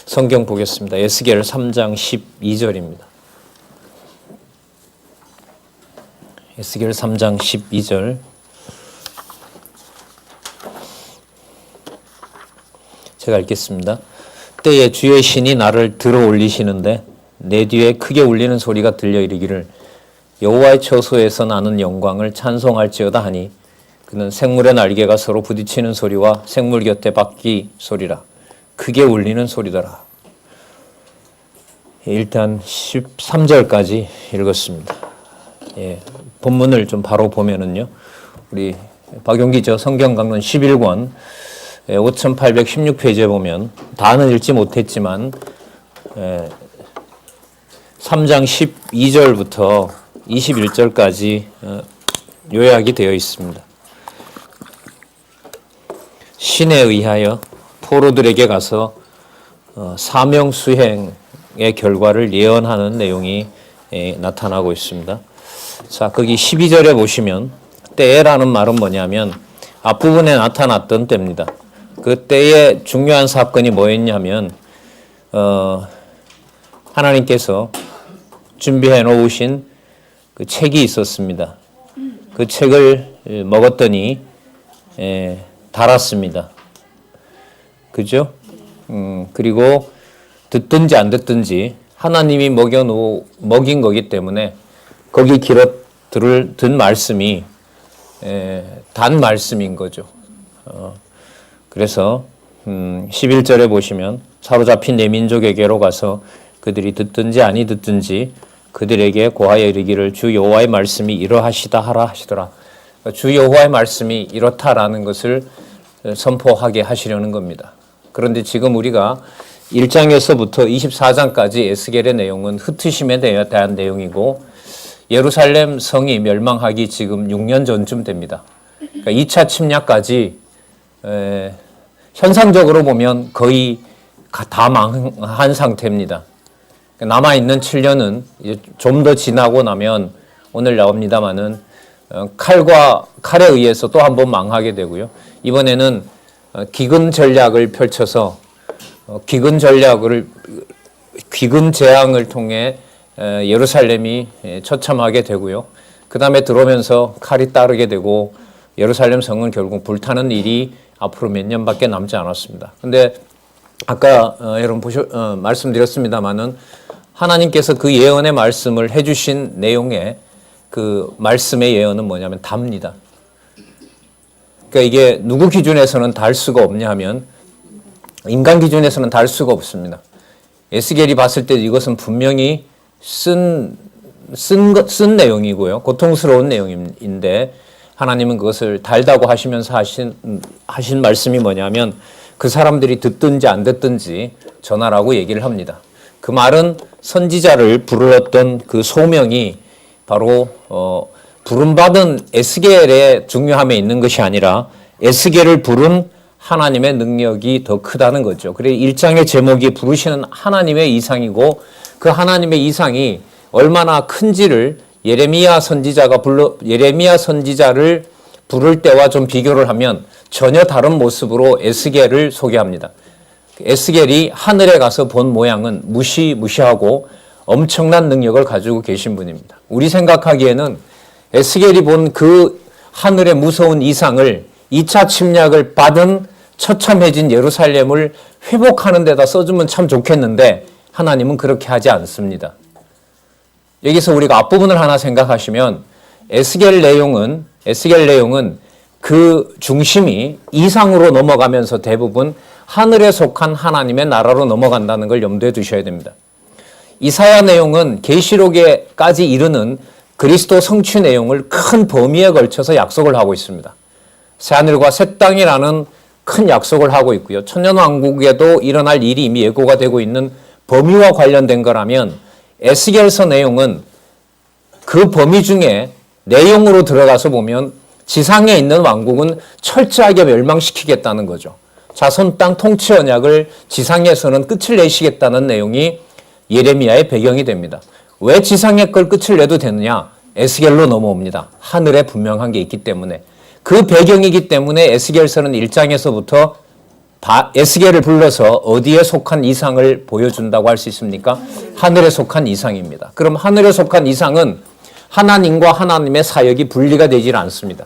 성경 보겠습니다. 에스겔 3장 12절입니다. 에스겔 3장 12절. 제가 읽겠습니다. 때에 주의 신이 나를 들어 올리시는데 내 뒤에 크게 울리는 소리가 들려 이르기를 여호와의 처소에서 나는 영광을 찬송할지어다 하니 그는 생물의 날개가 서로 부딪히는 소리와 생물 곁에 바퀴 소리라. 크게 울리는 소리더라. 일단 13절까지 읽었습니다. 본문을 좀 바로 보면은요. 우리 박용기 성경 강론 11권 5816페이지에 보면 다는 읽지 못했지만 3장 12절부터 21절까지 요약이 되어 있습니다. 신에 의하여 포로들에게 가서 사명 수행의 결과를 예언하는 내용이 나타나고 있습니다. 자, 거기 12절에 보시면 때라는 말은 뭐냐면 앞부분에 나타났던 때입니다. 그 때에 중요한 사건이 뭐였냐면 하나님께서 준비해 놓으신 그 책이 있었습니다. 그 책을 먹었더니 달았습니다. 그죠? 그리고 듣든지 안 듣든지 하나님이 먹인 거기 때문에 거기 든 말씀이 단 말씀인 거죠. 그래서 11절에 보시면 사로잡힌 내 민족에게로 가서 그들이 듣든지 아니 듣든지 그들에게 고하여 이르기를 주 여호와의 말씀이 이러하시다 하라 하시더라. 주 여호와의 말씀이 이렇다라는 것을 선포하게 하시려는 겁니다. 그런데 지금 우리가 1장에서부터 24장까지 에스겔의 내용은 흩으심에 대한 내용이고 예루살렘 성이 멸망하기 지금 6년 전쯤 됩니다. 그러니까 2차 침략까지 현상적으로 보면 거의 다 망한 상태입니다. 남아있는 7년은 좀 더 지나고 나면 오늘 나옵니다마는 칼에 의해서 또 한 번 망하게 되고요. 이번에는 기근 전략을 펼쳐서 기근 재앙을 통해 예루살렘이 처참하게 되고요. 그 다음에 들어오면서 칼이 따르게 되고 예루살렘 성은 결국 불타는 일이 앞으로 몇 년밖에 남지 않았습니다. 근데 아까 여러분 말씀드렸습니다마는 하나님께서 그 예언의 말씀을 해주신 내용의 그 말씀의 예언은 뭐냐면 답니다. 그러니까 이게 누구 기준에서는 달 수가 없냐 하면 인간 기준에서는 달 수가 없습니다. 에스겔이 봤을 때 이것은 분명히 쓴 내용이고요. 고통스러운 내용인데 하나님은 그것을 달다고 하시면서 하신 말씀이 뭐냐면 그 사람들이 듣든지 안 듣든지 전하라고 얘기를 합니다. 그 말은 선지자를 부르렀던 그 소명이 바로 부름받은 에스겔의 중요함에 있는 것이 아니라 에스겔을 부른 하나님의 능력이 더 크다는 거죠. 그래서 1장의 제목이 부르시는 하나님의 이상이고 그 하나님의 이상이 얼마나 큰지를 예레미야 선지자를 부를 때와 좀 비교를 하면 전혀 다른 모습으로 에스겔을 소개합니다. 에스겔이 하늘에 가서 본 모양은 무시하고 엄청난 능력을 가지고 계신 분입니다. 우리 생각하기에는 에스겔이 본 그 하늘의 무서운 이상을 2차 침략을 받은 처참해진 예루살렘을 회복하는 데다 써주면 참 좋겠는데 하나님은 그렇게 하지 않습니다. 여기서 우리가 앞부분을 하나 생각하시면 에스겔 내용은 그 중심이 이상으로 넘어가면서 대부분 하늘에 속한 하나님의 나라로 넘어간다는 걸 염두에 두셔야 됩니다. 이사야 내용은 계시록에까지 이르는 그리스도 성취 내용을 큰 범위에 걸쳐서 약속을 하고 있습니다. 새하늘과 새 땅이라는 큰 약속을 하고 있고요. 천년왕국에도 일어날 일이 이미 예고가 되고 있는 범위와 관련된 거라면 에스겔서 내용은 그 범위 중에 내용으로 들어가서 보면 지상에 있는 왕국은 철저하게 멸망시키겠다는 거죠. 자손 땅 통치 언약을 지상에서는 끝을 내시겠다는 내용이 예레미야의 배경이 됩니다. 왜 지상의 걸 끝을 내도 되느냐? 에스겔로 넘어옵니다. 하늘에 분명한 게 있기 때문에. 그 배경이기 때문에 에스겔서는 1장에서부터 에스겔을 불러서 어디에 속한 이상을 보여준다고 할 수 있습니까? 하늘에 속한 이상입니다. 그럼 하늘에 속한 이상은 하나님과 하나님의 사역이 분리가 되질 않습니다.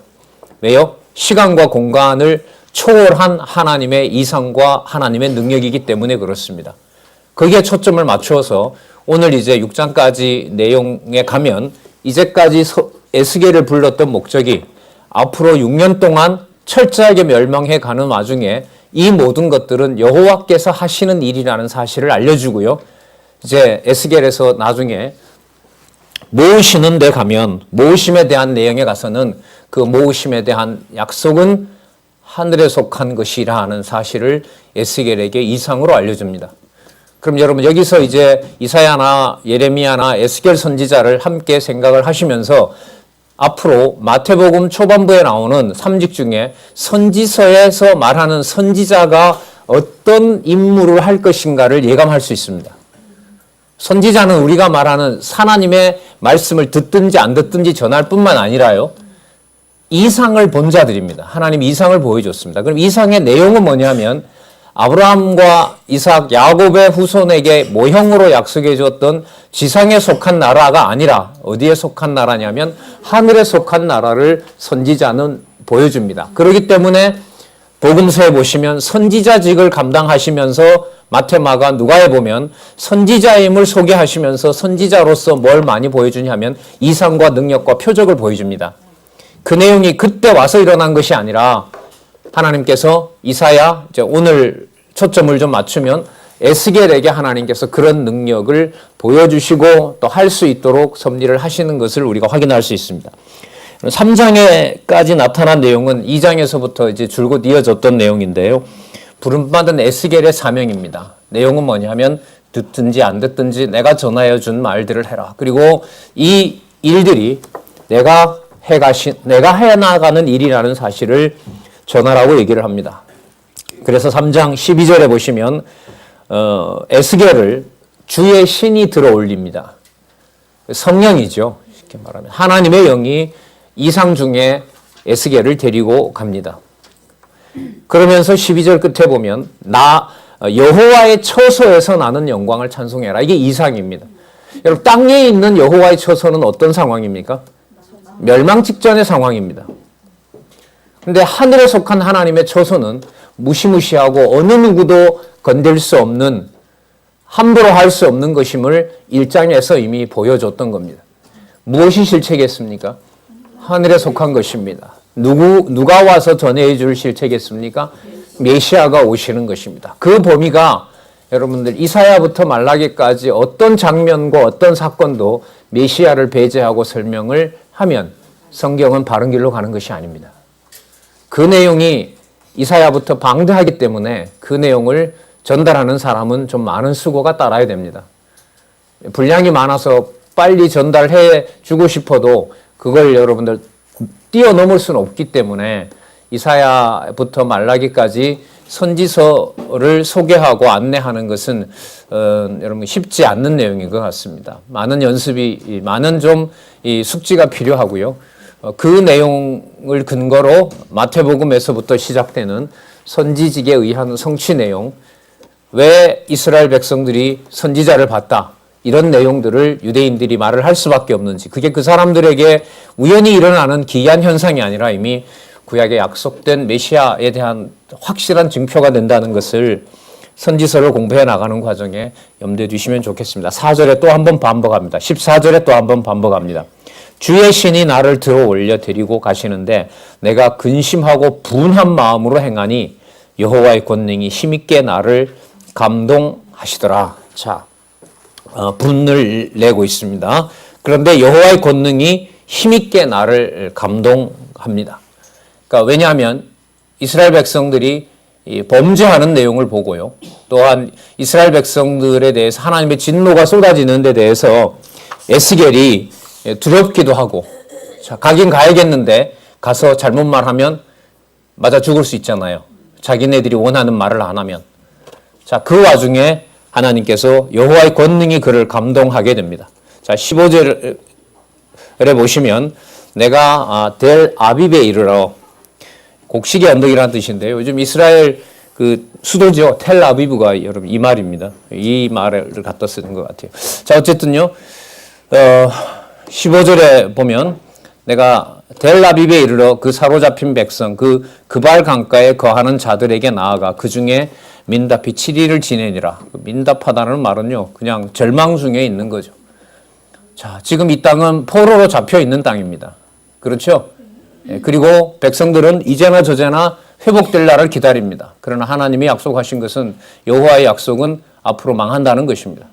왜요? 시간과 공간을 초월한 하나님의 이상과 하나님의 능력이기 때문에 그렇습니다. 거기에 초점을 맞추어서 오늘 이제 6장까지 내용에 가면 이제까지 에스겔을 불렀던 목적이 앞으로 6년 동안 철저하게 멸망해 가는 와중에 이 모든 것들은 여호와께서 하시는 일이라는 사실을 알려주고요. 이제 에스겔에서 나중에 모으시는 데 가면 모으심에 대한 내용에 가서는 그 모으심에 대한 약속은 하늘에 속한 것이라 하는 사실을 에스겔에게 이상으로 알려줍니다. 그럼 여러분 여기서 이제 이사야나 예레미야나 에스겔 선지자를 함께 생각을 하시면서 앞으로 마태복음 초반부에 나오는 3직 중에 선지서에서 말하는 선지자가 어떤 임무를 할 것인가를 예감할 수 있습니다. 선지자는 우리가 말하는 하나님의 말씀을 듣든지 안 듣든지 전할 뿐만 아니라요. 이상을 본 자들입니다. 하나님이 이상을 보여줬습니다. 그럼 이상의 내용은 뭐냐면 아브라함과 이삭, 야곱의 후손에게 모형으로 약속해 주었던 지상에 속한 나라가 아니라 어디에 속한 나라냐면 하늘에 속한 나라를 선지자는 보여줍니다. 그렇기 때문에 복음서에 보시면 선지자직을 감당하시면서 마태, 마가, 누가에 보면 선지자임을 소개하시면서 선지자로서 뭘 많이 보여주냐면 이상과 능력과 표적을 보여줍니다. 그 내용이 그때 와서 일어난 것이 아니라 하나님께서 이사야, 이제 오늘 초점을 좀 맞추면 에스겔에게 하나님께서 그런 능력을 보여주시고 또 할 수 있도록 섭리를 하시는 것을 우리가 확인할 수 있습니다. 3장에까지 나타난 내용은 2장에서부터 이제 줄곧 이어졌던 내용인데요. 부름받은 에스겔의 사명입니다. 내용은 뭐냐면 듣든지 안 듣든지 내가 전하여 준 말들을 해라. 그리고 이 일들이 내가 해나가는 일이라는 사실을 전하라고 얘기를 합니다. 그래서 3장 12절에 보시면 에스겔을 주의 신이 들어 올립니다. 성령이죠. 쉽게 말하면 하나님의 영이 이상 중에 에스겔을 데리고 갑니다. 그러면서 12절 끝에 보면 여호와의 처소에서 나는 영광을 찬송해라. 이게 이상입니다. 여러분 땅에 있는 여호와의 처소는 어떤 상황입니까? 멸망 직전의 상황입니다. 그런데 하늘에 속한 하나님의 처소는 무시무시하고 어느 누구도 건들 수 없는 함부로 할 수 없는 것임을 1장에서 이미 보여줬던 겁니다. 무엇이 실체겠습니까? 하늘에 속한 것입니다. 누가 와서 전해 줄 실체겠습니까? 메시아가 오시는 것입니다. 그 범위가 여러분들 이사야부터 말라기까지 어떤 장면과 어떤 사건도 메시아를 배제하고 설명을 하면 성경은 바른 길로 가는 것이 아닙니다. 그 내용이 이사야부터 방대하기 때문에 그 내용을 전달하는 사람은 좀 많은 수고가 따라야 됩니다. 분량이 많아서 빨리 전달해 주고 싶어도 그걸 여러분들 뛰어넘을 수는 없기 때문에 이사야부터 말라기까지 선지서를 소개하고 안내하는 것은 여러분 쉽지 않는 내용인 것 같습니다. 많은 연습이, 많은 좀 숙지가 필요하고요. 그 내용을 근거로 마태복음에서부터 시작되는 선지직에 의한 성취 내용, 왜 이스라엘 백성들이 선지자를 봤다, 이런 내용들을 유대인들이 말을 할 수밖에 없는지, 그게 그 사람들에게 우연히 일어나는 기이한 현상이 아니라 이미 구약에 약속된 메시아에 대한 확실한 증표가 된다는 것을 선지서를 공부해 나가는 과정에 염두에 두시면 좋겠습니다. 4절에 또 한 번 반복합니다. 14절에 또 한 번 반복합니다. 주의 신이 나를 들어 올려 데리고 가시는데 내가 근심하고 분한 마음으로 행하니 여호와의 권능이 힘있게 나를 감동하시더라. 자, 분을 내고 있습니다. 그런데 여호와의 권능이 힘있게 나를 감동합니다. 그러니까 왜냐하면 이스라엘 백성들이 범죄하는 내용을 보고요. 또한 이스라엘 백성들에 대해서 하나님의 진노가 쏟아지는 데 대해서 에스겔이 두렵기도 하고, 자, 가긴 가야겠는데 가서 잘못 말하면 맞아 죽을 수 있잖아요. 자기네들이 원하는 말을 안 하면. 자, 그 와중에 하나님께서 여호와의 권능이 그를 감동하게 됩니다. 자, 15절에 보시면 내가 델 아빕에 이르러, 곡식의 언덕이라는 뜻인데요. 요즘 이스라엘 그 수도죠. 텔아비브가 여러분 이 말입니다. 이 말을 갖다 쓰는 것 같아요. 자, 어쨌든요. 15절에 보면 내가 텔아비브에 이르러 그 사로잡힌 백성 그 그발 강가에 거하는 자들에게 나아가 그 중에 민답히 7일을 지내니라. 민답하다는 말은요. 그냥 절망 중에 있는 거죠. 자, 지금 이 땅은 포로로 잡혀 있는 땅입니다. 그렇죠? 그리고 백성들은 이제나 저제나 회복될 날을 기다립니다. 그러나 하나님이 약속하신 것은 여호와의 약속은 앞으로 망한다는 것입니다.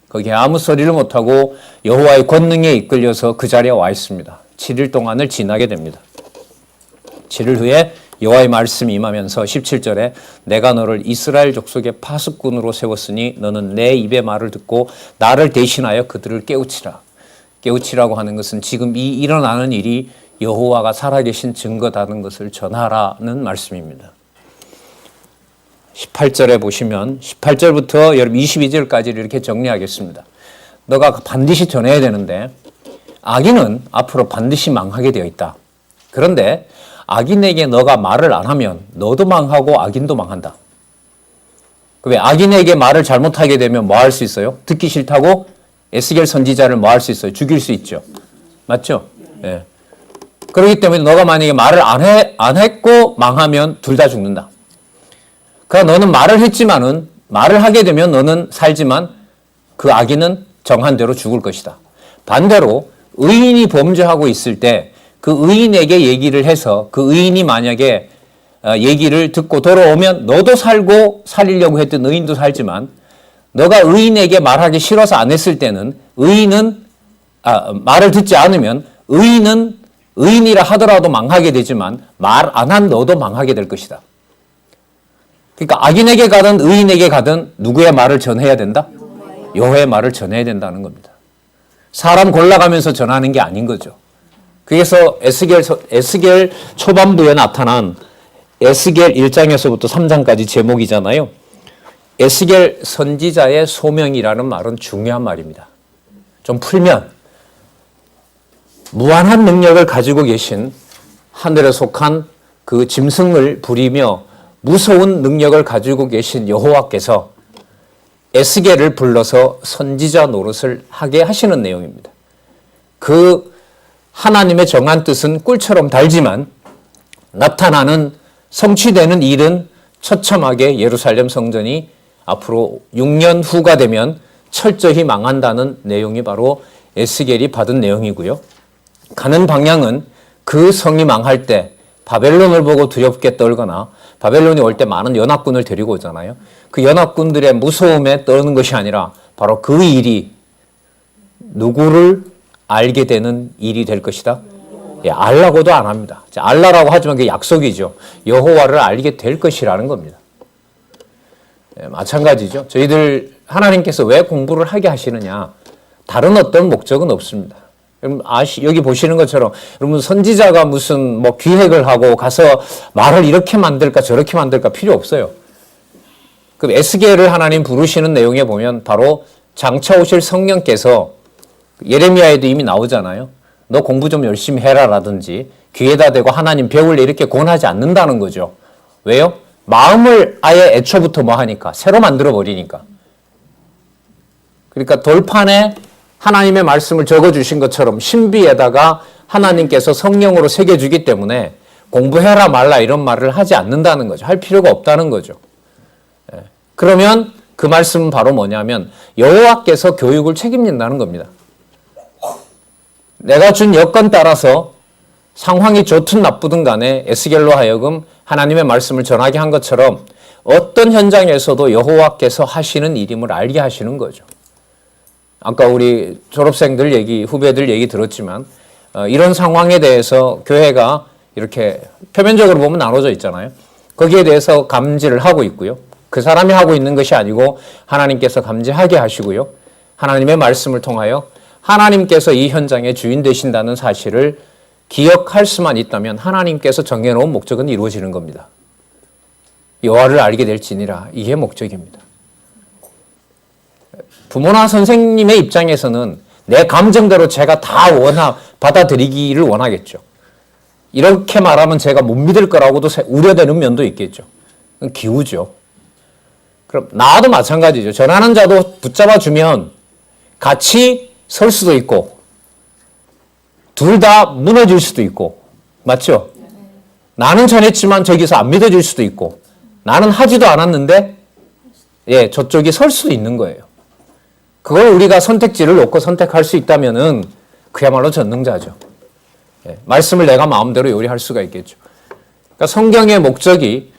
거기에 아무 소리를 못하고 여호와의 권능에 이끌려서 그 자리에 와 있습니다. 7일 동안을 지나게 됩니다. 7일 후에 여호와의 말씀이 임하면서 17절에 내가 너를 이스라엘 족속의 파수꾼으로 세웠으니 너는 내 입의 말을 듣고 나를 대신하여 그들을 깨우치라. 깨우치라고 하는 것은 지금 이 일어나는 일이 여호와가 살아계신 증거다는 것을 전하라는 말씀입니다. 18절에 보시면 18절부터 여러분 22절까지를 이렇게 정리하겠습니다. 너가 반드시 전해야 되는데 악인은 앞으로 반드시 망하게 되어 있다. 그런데 악인에게 너가 말을 안 하면 너도 망하고 악인도 망한다. 왜? 악인에게 말을 잘못하게 되면 뭐 할 수 있어요? 듣기 싫다고 에스겔 선지자를 뭐 할 수 있어요? 죽일 수 있죠. 맞죠? 예. 그렇기 때문에 너가 만약에 말을 안 했고 망하면 둘 다 죽는다. 그러니까 너는 말을 했지만은 말을 하게 되면 너는 살지만 그 악인은 정한 대로 죽을 것이다. 반대로 의인이 범죄하고 있을 때 그 의인에게 얘기를 해서 그 의인이 만약에 얘기를 듣고 돌아오면 너도 살고 살리려고 했던 의인도 살지만 너가 의인에게 말하기 싫어서 안 했을 때는 말을 듣지 않으면 의인은 의인이라 하더라도 망하게 되지만 말 안 한 너도 망하게 될 것이다. 그러니까 악인에게 가든 의인에게 가든 누구의 말을 전해야 된다? 여호와의 말을 전해야 된다는 겁니다. 사람 골라가면서 전하는 게 아닌 거죠. 그래서 에스겔 초반부에 나타난 에스겔 1장에서부터 3장까지 제목이잖아요. 에스겔 선지자의 소명이라는 말은 중요한 말입니다. 좀 풀면 무한한 능력을 가지고 계신 하늘에 속한 그 짐승을 부리며 무서운 능력을 가지고 계신 여호와께서 에스겔을 불러서 선지자 노릇을 하게 하시는 내용입니다. 그 하나님의 정한 뜻은 꿀처럼 달지만 나타나는 성취되는 일은 처참하게 예루살렘 성전이 앞으로 6년 후가 되면 철저히 망한다는 내용이 바로 에스겔이 받은 내용이고요. 가는 방향은 그 성이 망할 때 바벨론을 보고 두렵게 떨거나 바벨론이 올 때 많은 연합군을 데리고 오잖아요. 그 연합군들의 무서움에 떠는 것이 아니라 바로 그 일이 누구를 알게 되는 일이 될 것이다. 예, 알라고도 안 합니다. 알라라고 하지만 그게 약속이죠. 여호와를 알게 될 것이라는 겁니다. 예, 마찬가지죠. 저희들 하나님께서 왜 공부를 하게 하시느냐? 다른 어떤 목적은 없습니다. 여기 보시는 것처럼 여러분 선지자가 무슨 뭐 기획을 하고 가서 말을 이렇게 만들까 저렇게 만들까 필요 없어요. 그 에스겔을 하나님 부르시는 내용에 보면 바로 장차 오실 성령께서 예레미야에도 이미 나오잖아요. 너 공부 좀 열심히 해라라든지 귀에다 대고 하나님 배울래 이렇게 권하지 않는다는 거죠. 왜요? 마음을 아예 애초부터 뭐 하니까 새로 만들어 버리니까. 그러니까 돌판에 하나님의 말씀을 적어주신 것처럼 신비에다가 하나님께서 성령으로 새겨주기 때문에 공부해라 말라 이런 말을 하지 않는다는 거죠. 할 필요가 없다는 거죠. 그러면 그 말씀은 바로 뭐냐면 여호와께서 교육을 책임진다는 겁니다. 내가 준 여건 따라서 상황이 좋든 나쁘든 간에 에스겔로 하여금 하나님의 말씀을 전하게 한 것처럼 어떤 현장에서도 여호와께서 하시는 일임을 알게 하시는 거죠. 아까 우리 졸업생들 얘기, 후배들 얘기 들었지만 이런 상황에 대해서 교회가 이렇게 표면적으로 보면 나눠져 있잖아요. 거기에 대해서 감지를 하고 있고요. 그 사람이 하고 있는 것이 아니고 하나님께서 감지하게 하시고요. 하나님의 말씀을 통하여 하나님께서 이 현장의 주인 되신다는 사실을 기억할 수만 있다면 하나님께서 정해놓은 목적은 이루어지는 겁니다. 여호와를 알게 될지니라. 이게 목적입니다. 부모나 선생님의 입장에서는 내 감정대로 제가 다 받아들이기를 원하겠죠. 이렇게 말하면 제가 못 믿을 거라고도 우려되는 면도 있겠죠. 기우죠. 그럼 나도 마찬가지죠. 전하는 자도 붙잡아 주면 같이 설 수도 있고 둘 다 무너질 수도 있고 맞죠? 나는 전했지만 저기서 안 믿어질 수도 있고 나는 하지도 않았는데 저쪽이 설 수도 있는 거예요. 그걸 우리가 선택지를 놓고 선택할 수 있다면은 그야말로 전능자죠. 말씀을 내가 마음대로 요리할 수가 있겠죠. 그러니까 성경의 목적이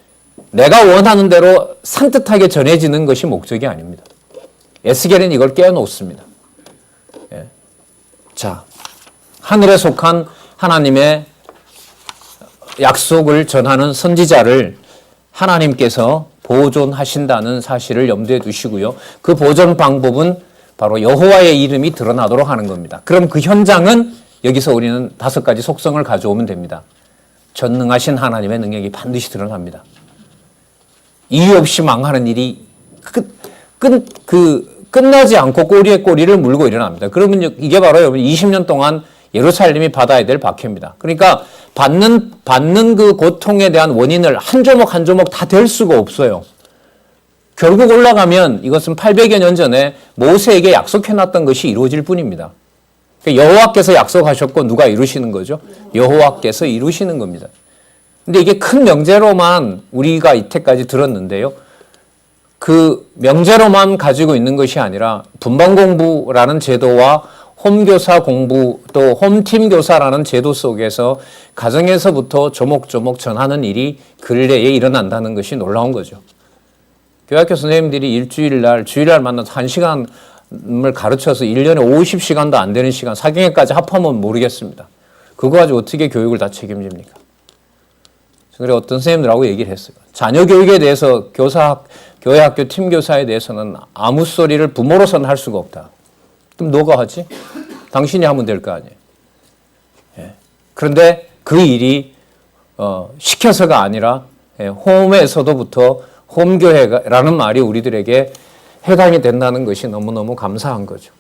내가 원하는 대로 산뜻하게 전해지는 것이 목적이 아닙니다. 에스겔은 이걸 깨어놓습니다. 자, 하늘에 속한 하나님의 약속을 전하는 선지자를 하나님께서 보존하신다는 사실을 염두에 두시고요. 그 보존 방법은 바로 여호와의 이름이 드러나도록 하는 겁니다. 그럼 그 현장은 여기서 우리는 5가지 속성을 가져오면 됩니다. 전능하신 하나님의 능력이 반드시 드러납니다. 이유 없이 망하는 일이 끝나지 않고 꼬리에 꼬리를 물고 일어납니다. 그러면 이게 바로 여러분 20년 동안 예루살렘이 받아야 될 박해입니다. 그러니까 받는 그 고통에 대한 원인을 한 조목 한 조목 다 댈 수가 없어요. 결국 올라가면 이것은 800여 년 전에 모세에게 약속해놨던 것이 이루어질 뿐입니다. 그러니까 여호와께서 약속하셨고 누가 이루시는 거죠? 여호와께서 이루시는 겁니다. 근데 이게 큰 명제로만 우리가 이때까지 들었는데요. 그 명제로만 가지고 있는 것이 아니라 분반공부라는 제도와 홈교사 공부 또 홈팀 교사라는 제도 속에서 가정에서부터 조목조목 전하는 일이 근래에 일어난다는 것이 놀라운 거죠. 교회학교 선생님들이 주일날 만나서 1시간을 가르쳐서 1년에 50시간도 안 되는 시간, 사경회까지 합하면 모르겠습니다. 그거 가지고 어떻게 교육을 다 책임집니까? 그래 어떤 선생님들하고 얘기를 했어요. 자녀 교육에 대해서 교회 학교 팀 교사에 대해서는 아무 소리를 부모로서는 할 수가 없다. 그럼 너가 하지? 당신이 하면 될 거 아니에요. 그런데 그 일이 시켜서가 아니라 홈에서도부터 홈교회라는 말이 우리들에게 해당이 된다는 것이 너무너무 감사한 거죠.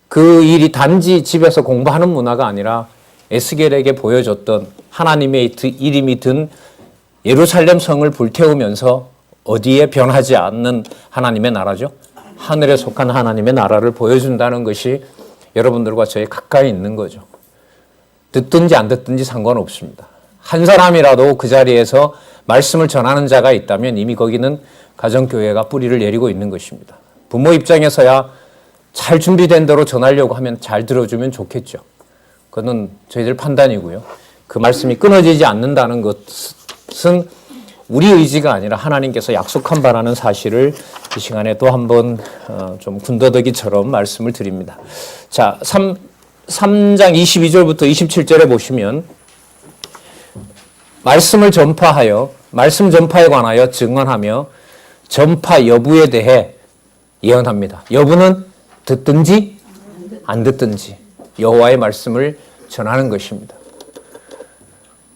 그 일이 단지 집에서 공부하는 문화가 아니라 에스겔에게 보여줬던 하나님의 이름이 든 예루살렘 성을 불태우면서 어디에 변하지 않는 하나님의 나라죠. 하늘에 속한 하나님의 나라를 보여준다는 것이 여러분들과 저희 가까이 있는 거죠. 듣든지 안 듣든지 상관없습니다. 한 사람이라도 그 자리에서 말씀을 전하는 자가 있다면 이미 거기는 가정교회가 뿌리를 내리고 있는 것입니다. 부모 입장에서야 잘 준비된 대로 전하려고 하면 잘 들어주면 좋겠죠. 그건 저희들 판단이고요. 그 말씀이 끊어지지 않는다는 것은 우리 의지가 아니라 하나님께서 약속한 바라는 사실을 이 시간에 또 한번 좀 군더더기처럼 말씀을 드립니다. 자, 3장 22절부터 27절에 보시면 말씀을 전파하여 말씀 전파에 관하여 증언하며 전파 여부에 대해 예언합니다. 여부는 듣든지 안 듣든지 여호와의 말씀을 전하는 것입니다.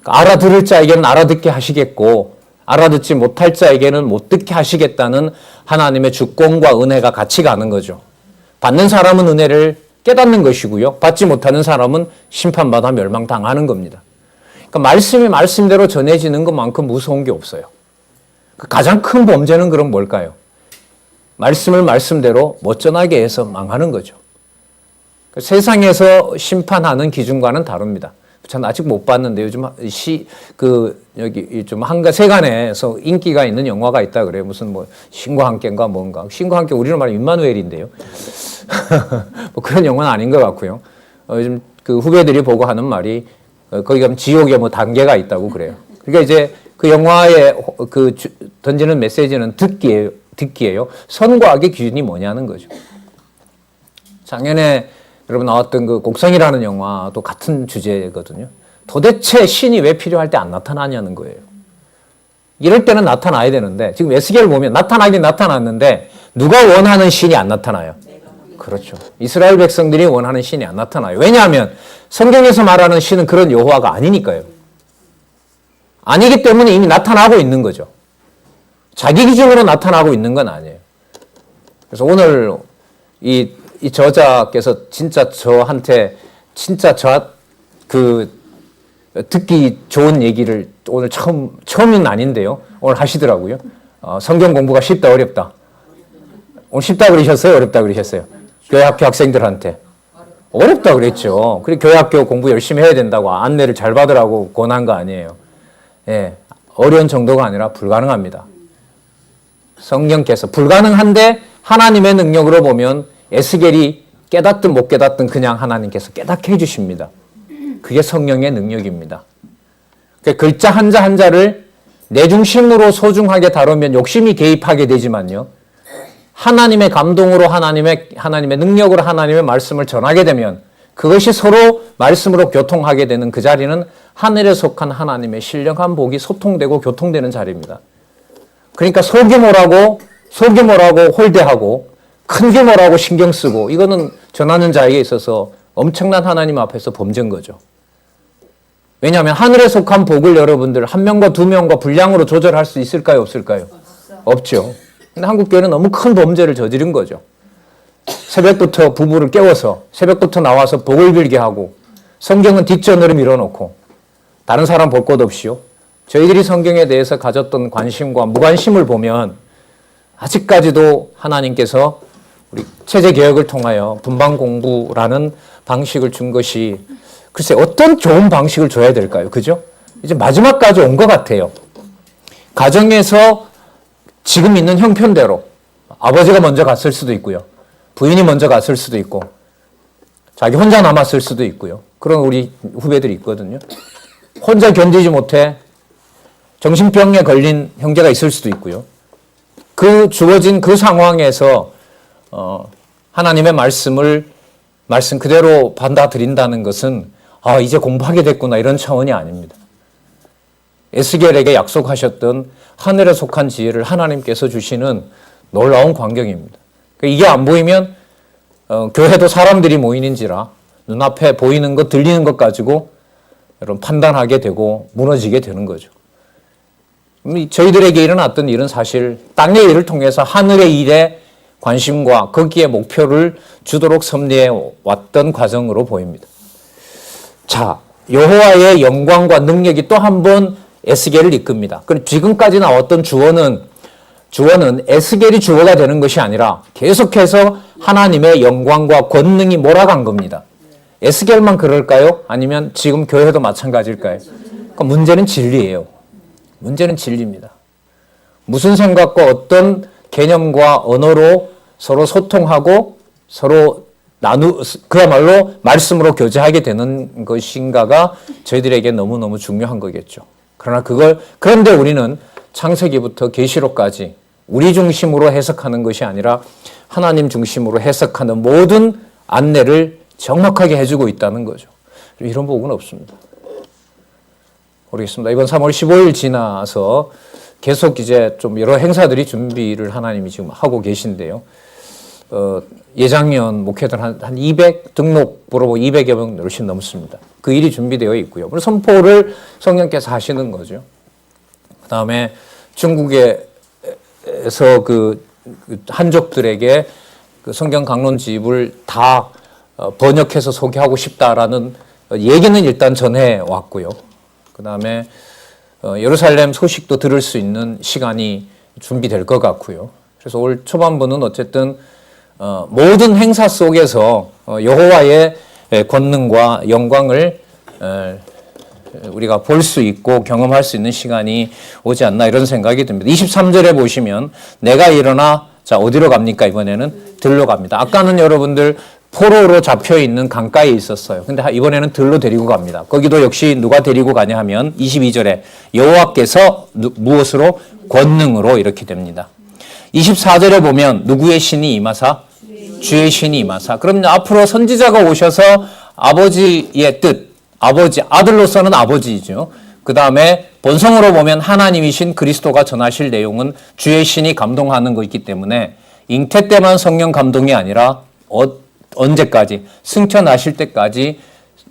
알아들을 자에게는 알아듣게 하시겠고 알아듣지 못할 자에게는 못 듣게 하시겠다는 하나님의 주권과 은혜가 같이 가는 거죠. 받는 사람은 은혜를 깨닫는 것이고요. 받지 못하는 사람은 심판받아 멸망당하는 겁니다. 그러니까 말씀이 말씀대로 전해지는 것만큼 무서운 게 없어요. 가장 큰 범죄는 그럼 뭘까요? 말씀을 말씀대로 못 전하게 해서 망하는 거죠. 세상에서 심판하는 기준과는 다릅니다. 전 아직 못 봤는데 요즘 여기 좀 세간에서 인기가 있는 영화가 있다 그래요. 무슨 뭐 신과 함께인가 뭔가. 신과 함께 우리로 말하면 임마누엘인데요. 뭐 그런 영화는 아닌 것 같고요. 요즘 그 후배들이 보고 하는 말이 거기 가면 지옥에 뭐 단계가 있다고 그래요. 그러니까 이제 그 영화에 던지는 메시지는 듣기예요. 선과 악의 기준이 뭐냐는 거죠. 작년에 여러분 나왔던 그 곡성이라는 영화도 같은 주제거든요. 도대체 신이 왜 필요할 때 안 나타나냐는 거예요. 이럴 때는 나타나야 되는데 지금 에스겔을 보면 나타나긴 나타났는데 누가 원하는 신이 안 나타나요. 그렇죠. 이스라엘 백성들이 원하는 신이 안 나타나요. 왜냐하면 성경에서 말하는 신은 그런 여호와가 아니니까요. 아니기 때문에 이미 나타나고 있는 거죠. 자기 기준으로 나타나고 있는 건 아니에요. 그래서 오늘 이 저자께서 진짜 저한테 진짜 듣기 좋은 얘기를 오늘 처음은 아닌데요. 오늘 하시더라고요. 성경 공부가 쉽다, 어렵다. 오늘 쉽다 그러셨어요? 어렵다 그러셨어요? 교회학교 학생들한테. 어렵다 그랬죠. 그리고 교회학교 공부 열심히 해야 된다고 안내를 잘 받으라고 권한 거 아니에요. 예, 어려운 정도가 아니라 불가능합니다. 성령께서 불가능한데 하나님의 능력으로 보면 에스겔이 깨닫든 못 깨닫든 그냥 하나님께서 깨닫게 해주십니다. 그게 성령의 능력입니다. 글자 한자 한자를 내 중심으로 소중하게 다루면 욕심이 개입하게 되지만요. 하나님의 감동으로 하나님의 능력으로 하나님의 말씀을 전하게 되면 그것이 서로 말씀으로 교통하게 되는 그 자리는 하늘에 속한 하나님의 신령한 복이 소통되고 교통되는 자리입니다. 그러니까 소규모라고 홀대하고 큰 규모라고 신경 쓰고 이거는 전하는 자에게 있어서 엄청난 하나님 앞에서 범죄인 거죠. 왜냐하면 하늘에 속한 복을 여러분들 한 명과 두 명과 분량으로 조절할 수 있을까요? 없을까요? 없죠. 근데 한국교회는 너무 큰 범죄를 저지른 거죠. 새벽부터 부부를 깨워서 새벽부터 나와서 복을 빌게 하고 성경은 뒷전으로 밀어놓고 다른 사람 볼 것 없이요. 저희들이 성경에 대해서 가졌던 관심과 무관심을 보면 아직까지도 하나님께서 우리 체제개혁을 통하여 분방공부라는 방식을 준 것이 글쎄 어떤 좋은 방식을 줘야 될까요? 그죠? 이제 마지막까지 온 것 같아요. 가정에서 지금 있는 형편대로 아버지가 먼저 갔을 수도 있고요. 부인이 먼저 갔을 수도 있고 자기 혼자 남았을 수도 있고요. 그런 우리 후배들이 있거든요. 혼자 견디지 못해 정신병에 걸린 형제가 있을 수도 있고요. 그 주어진 그 상황에서 하나님의 말씀 그대로 받아들인다는 것은 이제 공부하게 됐구나 이런 차원이 아닙니다. 에스겔에게 약속하셨던 하늘에 속한 지혜를 하나님께서 주시는 놀라운 광경입니다. 이게 안 보이면 교회도 사람들이 모이는지라 눈앞에 보이는 것 들리는 것 가지고 여러분 판단하게 되고 무너지게 되는 거죠. 저희들에게 일어났던 일은 사실 땅의 일을 통해서 하늘의 일에 관심과 거기에 목표를 주도록 섭리해 왔던 과정으로 보입니다. 자, 여호와의 영광과 능력이 또 한 번 에스겔을 이끕니다. 그럼 지금까지 나왔던 주어는 에스겔이 주어가 되는 것이 아니라 계속해서 하나님의 영광과 권능이 몰아간 겁니다. 에스겔만 그럴까요? 아니면 지금 교회도 마찬가지일까요? 그러니까 문제는 진리예요. 문제는 진리입니다. 무슨 생각과 어떤 개념과 언어로 서로 소통하고 서로 그야말로 말씀으로 교제하게 되는 것인가가 저희들에게 너무너무 중요한 거겠죠. 그런데 우리는 창세기부터 계시록까지 우리 중심으로 해석하는 것이 아니라 하나님 중심으로 해석하는 모든 안내를 정확하게 해주고 있다는 거죠. 이런 복은 없습니다. 모르겠습니다. 이번 3월 15일 지나서 계속 이제 좀 여러 행사들이 준비를 하나님이 지금 하고 계신데요. 예장년 목회들 한 200 등록으로 200여 명 훨씬 넘습니다. 그 일이 준비되어 있고요. 선포를 성령께서 하시는 거죠. 그 다음에 중국에서 그 한족들에게 그 성경 강론집을 다 번역해서 소개하고 싶다라는 얘기는 일단 전해 왔고요. 그 다음에 예루살렘 소식도 들을 수 있는 시간이 준비될 것 같고요. 그래서 올 초반부는 어쨌든 모든 행사 속에서 여호와의 권능과 영광을 우리가 볼 수 있고 경험할 수 있는 시간이 오지 않나 이런 생각이 듭니다. 23절에 보시면 내가 일어나 자 어디로 갑니까? 이번에는 들로 갑니다. 아까는 여러분들 포로로 잡혀있는 강가에 있었어요. 근데 이번에는 들로 데리고 갑니다. 거기도 역시 누가 데리고 가냐 하면 22절에 여호와께서 무엇으로? 권능으로 이렇게 됩니다. 24절에 보면 누구의 신이 임하사? 주의 신이 임하사. 그럼 앞으로 선지자가 오셔서 아버지의 뜻, 아들로서는 아버지이죠. 그 다음에 본성으로 보면 하나님이신 그리스도가 전하실 내용은 주의 신이 감동하는 거 있기 때문에 잉태 때만 성령 감동이 아니라 언제까지? 승천하실 때까지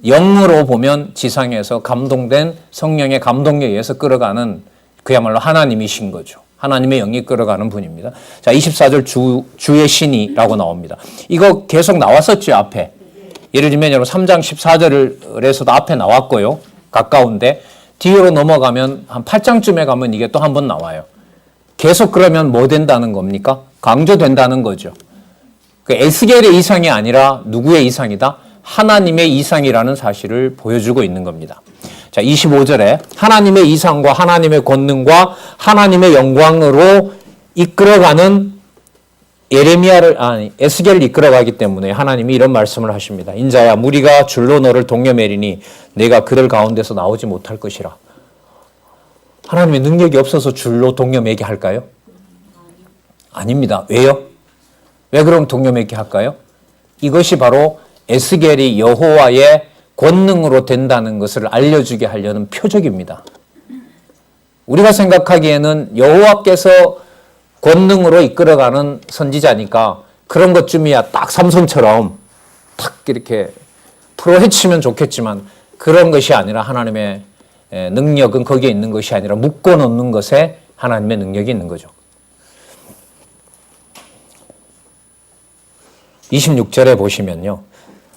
영으로 보면 지상에서 감동된 성령의 감동에 의해서 끌어가는 그야말로 하나님이신 거죠. 하나님의 영이 끌어가는 분입니다. 자, 24절 주의 신이라고 나옵니다. 이거 계속 나왔었죠, 앞에. 예를 들면 여러분 3장 14절에서도 앞에 나왔고요. 가까운데 뒤로 넘어가면 한 8장쯤에 가면 이게 또 한 번 나와요. 계속 그러면 뭐 된다는 겁니까? 강조된다는 거죠. 그 에스겔의 이상이 아니라 누구의 이상이다? 하나님의 이상이라는 사실을 보여주고 있는 겁니다. 자, 25절에 하나님의 이상과 하나님의 권능과 하나님의 영광으로 이끌어가는 에스겔을 이끌어가기 때문에 하나님이 이런 말씀을 하십니다. 인자야, 무리가 줄로 너를 동여매리니 내가 그들 가운데서 나오지 못할 것이라. 하나님의 능력이 없어서 줄로 동여매게 할까요? 아닙니다. 왜요? 왜 그럼 동여매게 할까요? 이것이 바로 에스겔이 여호와의 권능으로 된다는 것을 알려주게 하려는 표적입니다. 우리가 생각하기에는 여호와께서 권능으로 이끌어가는 선지자니까 그런 것쯤이야 딱 삼손처럼 탁 이렇게 풀어헤치면 좋겠지만 그런 것이 아니라 하나님의 능력은 거기에 있는 것이 아니라 묶어놓는 것에 하나님의 능력이 있는 거죠. 26절에 보시면요.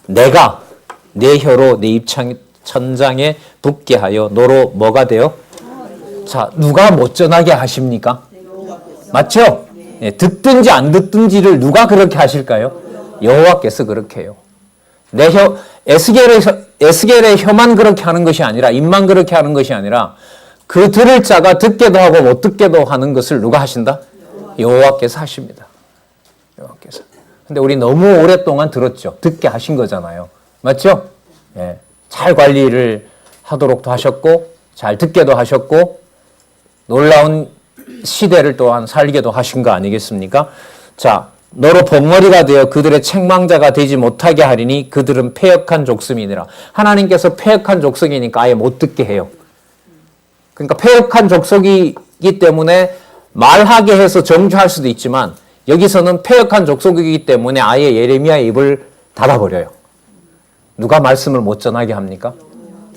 내가 내 혀로 내 천장에 붙게 하여 너로 뭐가 돼요? 자, 누가 못 전하게 하십니까? 맞죠? 예, 듣든지 안 듣든지를 누가 그렇게 하실까요? 여호와께서 그렇게 해요. 내 혀, 에스겔의 혀만 그렇게 하는 것이 아니라 입만 그렇게 하는 것이 아니라 그 들을 자가 듣게도 하고 못 듣게도 하는 것을 누가 하신다? 여호와께서 하십니다. 여호와께서. 근데 우리 너무 오랫동안 들었죠. 듣게 하신 거잖아요. 맞죠? 예, 잘 관리를 하도록도 하셨고 잘 듣게도 하셨고 놀라운 시대를 또한 살게도 하신 거 아니겠습니까? 자, 너로 봉어리가 되어 그들의 책망자가 되지 못하게 하리니 그들은 패역한 족속이니라. 하나님께서 패역한 족속이니까 아예 못 듣게 해요. 그러니까 패역한 족속이기 때문에 말하게 해서 정죄할 수도 있지만 여기서는 패역한 족속이기 때문에 아예 예레미야의 입을 닫아버려요. 누가 말씀을 못 전하게 합니까?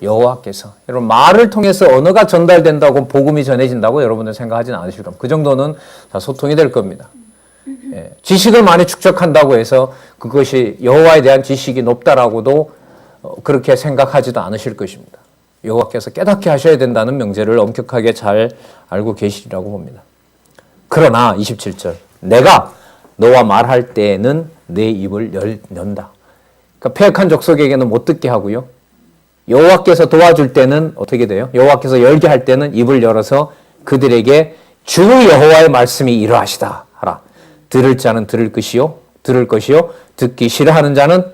여호와께서. 여러분, 말을 통해서 언어가 전달된다고 복음이 전해진다고 여러분들 생각하지는 않으실 겁니다. 그 정도는 다 소통이 될 겁니다. 예, 지식을 많이 축적한다고 해서 그것이 여호와에 대한 지식이 높다라고도 그렇게 생각하지도 않으실 것입니다. 여호와께서 깨닫게 하셔야 된다는 명제를 엄격하게 잘 알고 계시리라고 봅니다. 그러나 27절 내가 너와 말할 때에는 내 입을 연다. 그러니까 패역한 족속에게는 못 듣게 하고요. 여호와께서 도와줄 때는 어떻게 돼요? 여호와께서 열게 할 때는 입을 열어서 그들에게 주 여호와의 말씀이 이러하시다 하라. 들을 자는 들을 것이요 듣기 싫어하는 자는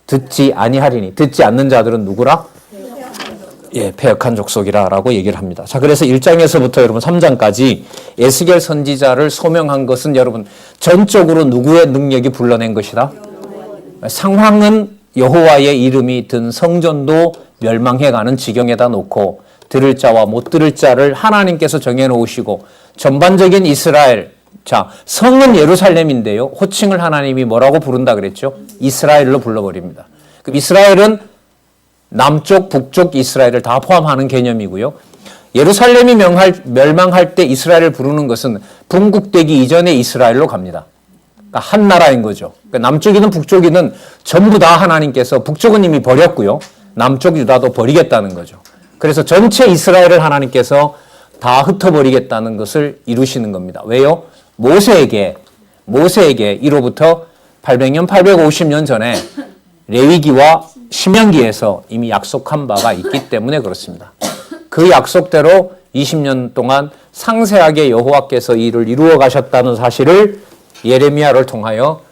듣지 아니하리니. 듣지 않는 자들은 누구라? 예, 패역한 족속이라라고 얘기를 합니다. 자, 그래서 1장에서부터 여러분 3장까지 에스겔 선지자를 소명한 것은 여러분 전적으로 누구의 능력이 불러낸 것이다? 상황은 여호와의 이름이 든 성전도 멸망해가는 지경에다 놓고 들을 자와 못 들을 자를 하나님께서 정해놓으시고 전반적인 이스라엘, 자, 성은 예루살렘인데요. 호칭을 하나님이 뭐라고 부른다 그랬죠? 이스라엘로 불러버립니다. 그럼 이스라엘은 남쪽, 북쪽 이스라엘을 다 포함하는 개념이고요. 예루살렘이 멸망할 때 이스라엘을 부르는 것은 분국되기 이전의 이스라엘로 갑니다. 그러니까 한 나라인 거죠. 그러니까 남쪽이든 북쪽이든 전부 다 하나님께서 북쪽은 이미 버렸고요. 남쪽 유다도 버리겠다는 거죠. 그래서 전체 이스라엘을 하나님께서 다 흩어버리겠다는 것을 이루시는 겁니다. 왜요? 모세에게 이로부터 800년, 850년 전에 레위기와 신명기에서 이미 약속한 바가 있기 때문에 그렇습니다. 그 약속대로 20년 동안 상세하게 여호와께서 이를 이루어 가셨다는 사실을 예레미야를 통하여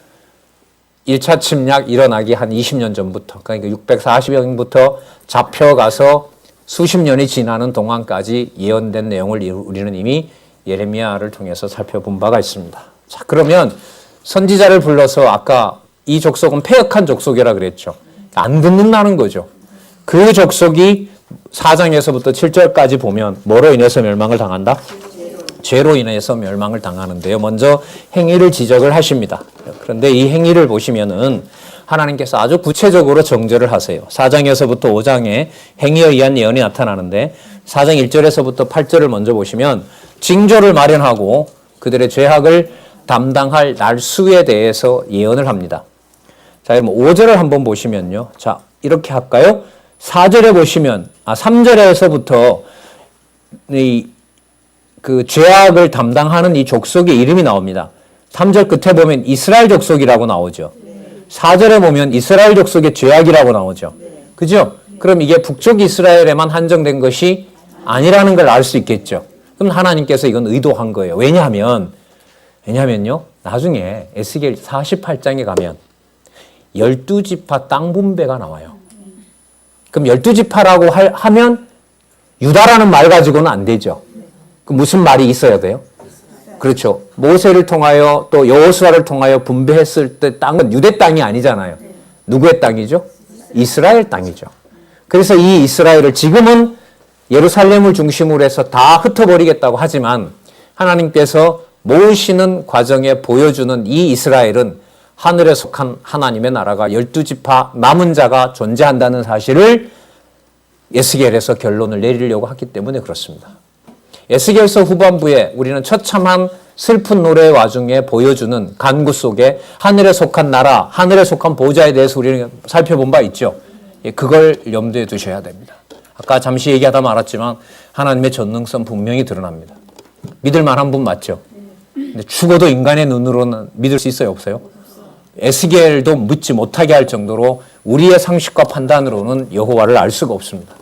1차 침략 일어나기 한 20년 전부터, 그러니까 640년부터 잡혀가서 수십 년이 지나는 동안까지 예언된 내용을 우리는 이미 예레미야를 통해서 살펴본 바가 있습니다. 자, 그러면 선지자를 불러서 아까 이 족속은 패역한 족속이라 그랬죠. 안 듣는다는 거죠. 그 족속이 4장에서부터 7절까지 보면 뭐로 인해서 멸망을 당한다? 죄로 인해서 멸망을 당하는데요. 먼저 행위를 지적을 하십니다. 그런데 이 행위를 보시면은 하나님께서 아주 구체적으로 정죄를 하세요. 4장에서부터 5장에 행위에 의한 예언이 나타나는데 4장 1절에서부터 8절을 먼저 보시면 징조를 마련하고 그들의 죄악을 담당할 날수에 대해서 예언을 합니다. 자, 여러분 5절을 한번 보시면요. 자, 이렇게 할까요? 4절에 보시면 3절에서부터 그 죄악을 담당하는 이 족속의 이름이 나옵니다. 3절 끝에 보면 이스라엘 족속이라고 나오죠. 4절에 보면 이스라엘 족속의 죄악이라고 나오죠. 그죠? 그럼 이게 북쪽 이스라엘에만 한정된 것이 아니라는 걸 알 수 있겠죠. 그럼 하나님께서 이건 의도한 거예요. 왜냐하면요. 나중에 에스겔 48장에 가면 12지파 땅 분배가 나와요. 그럼 12지파라고 하면 유다라는 말 가지고는 안 되죠. 그 무슨 말이 있어야 돼요? 그렇죠. 모세를 통하여 또 여호수아를 통하여 분배했을 때 땅은 유대 땅이 아니잖아요. 누구의 땅이죠? 이스라엘 땅이죠. 그래서 이 이스라엘을 지금은 예루살렘을 중심으로 해서 다 흩어버리겠다고 하지만 하나님께서 모으시는 과정에 보여주는 이 이스라엘은 하늘에 속한 하나님의 나라가 12지파 남은 자가 존재한다는 사실을 에스겔에서 결론을 내리려고 했기 때문에 그렇습니다. 에스겔서 후반부에 우리는 처참한 슬픈 노래의 와중에 보여주는 간구 속에 하늘에 속한 나라, 하늘에 속한 보좌에 대해서 우리는 살펴본 바 있죠. 그걸 염두에 두셔야 됩니다. 아까 잠시 얘기하다 말았지만 하나님의 전능성 분명히 드러납니다. 믿을 만한 분 맞죠? 근데 죽어도 인간의 눈으로는 믿을 수 있어요, 없어요? 에스겔도 믿지 못하게 할 정도로 우리의 상식과 판단으로는 여호와를 알 수가 없습니다.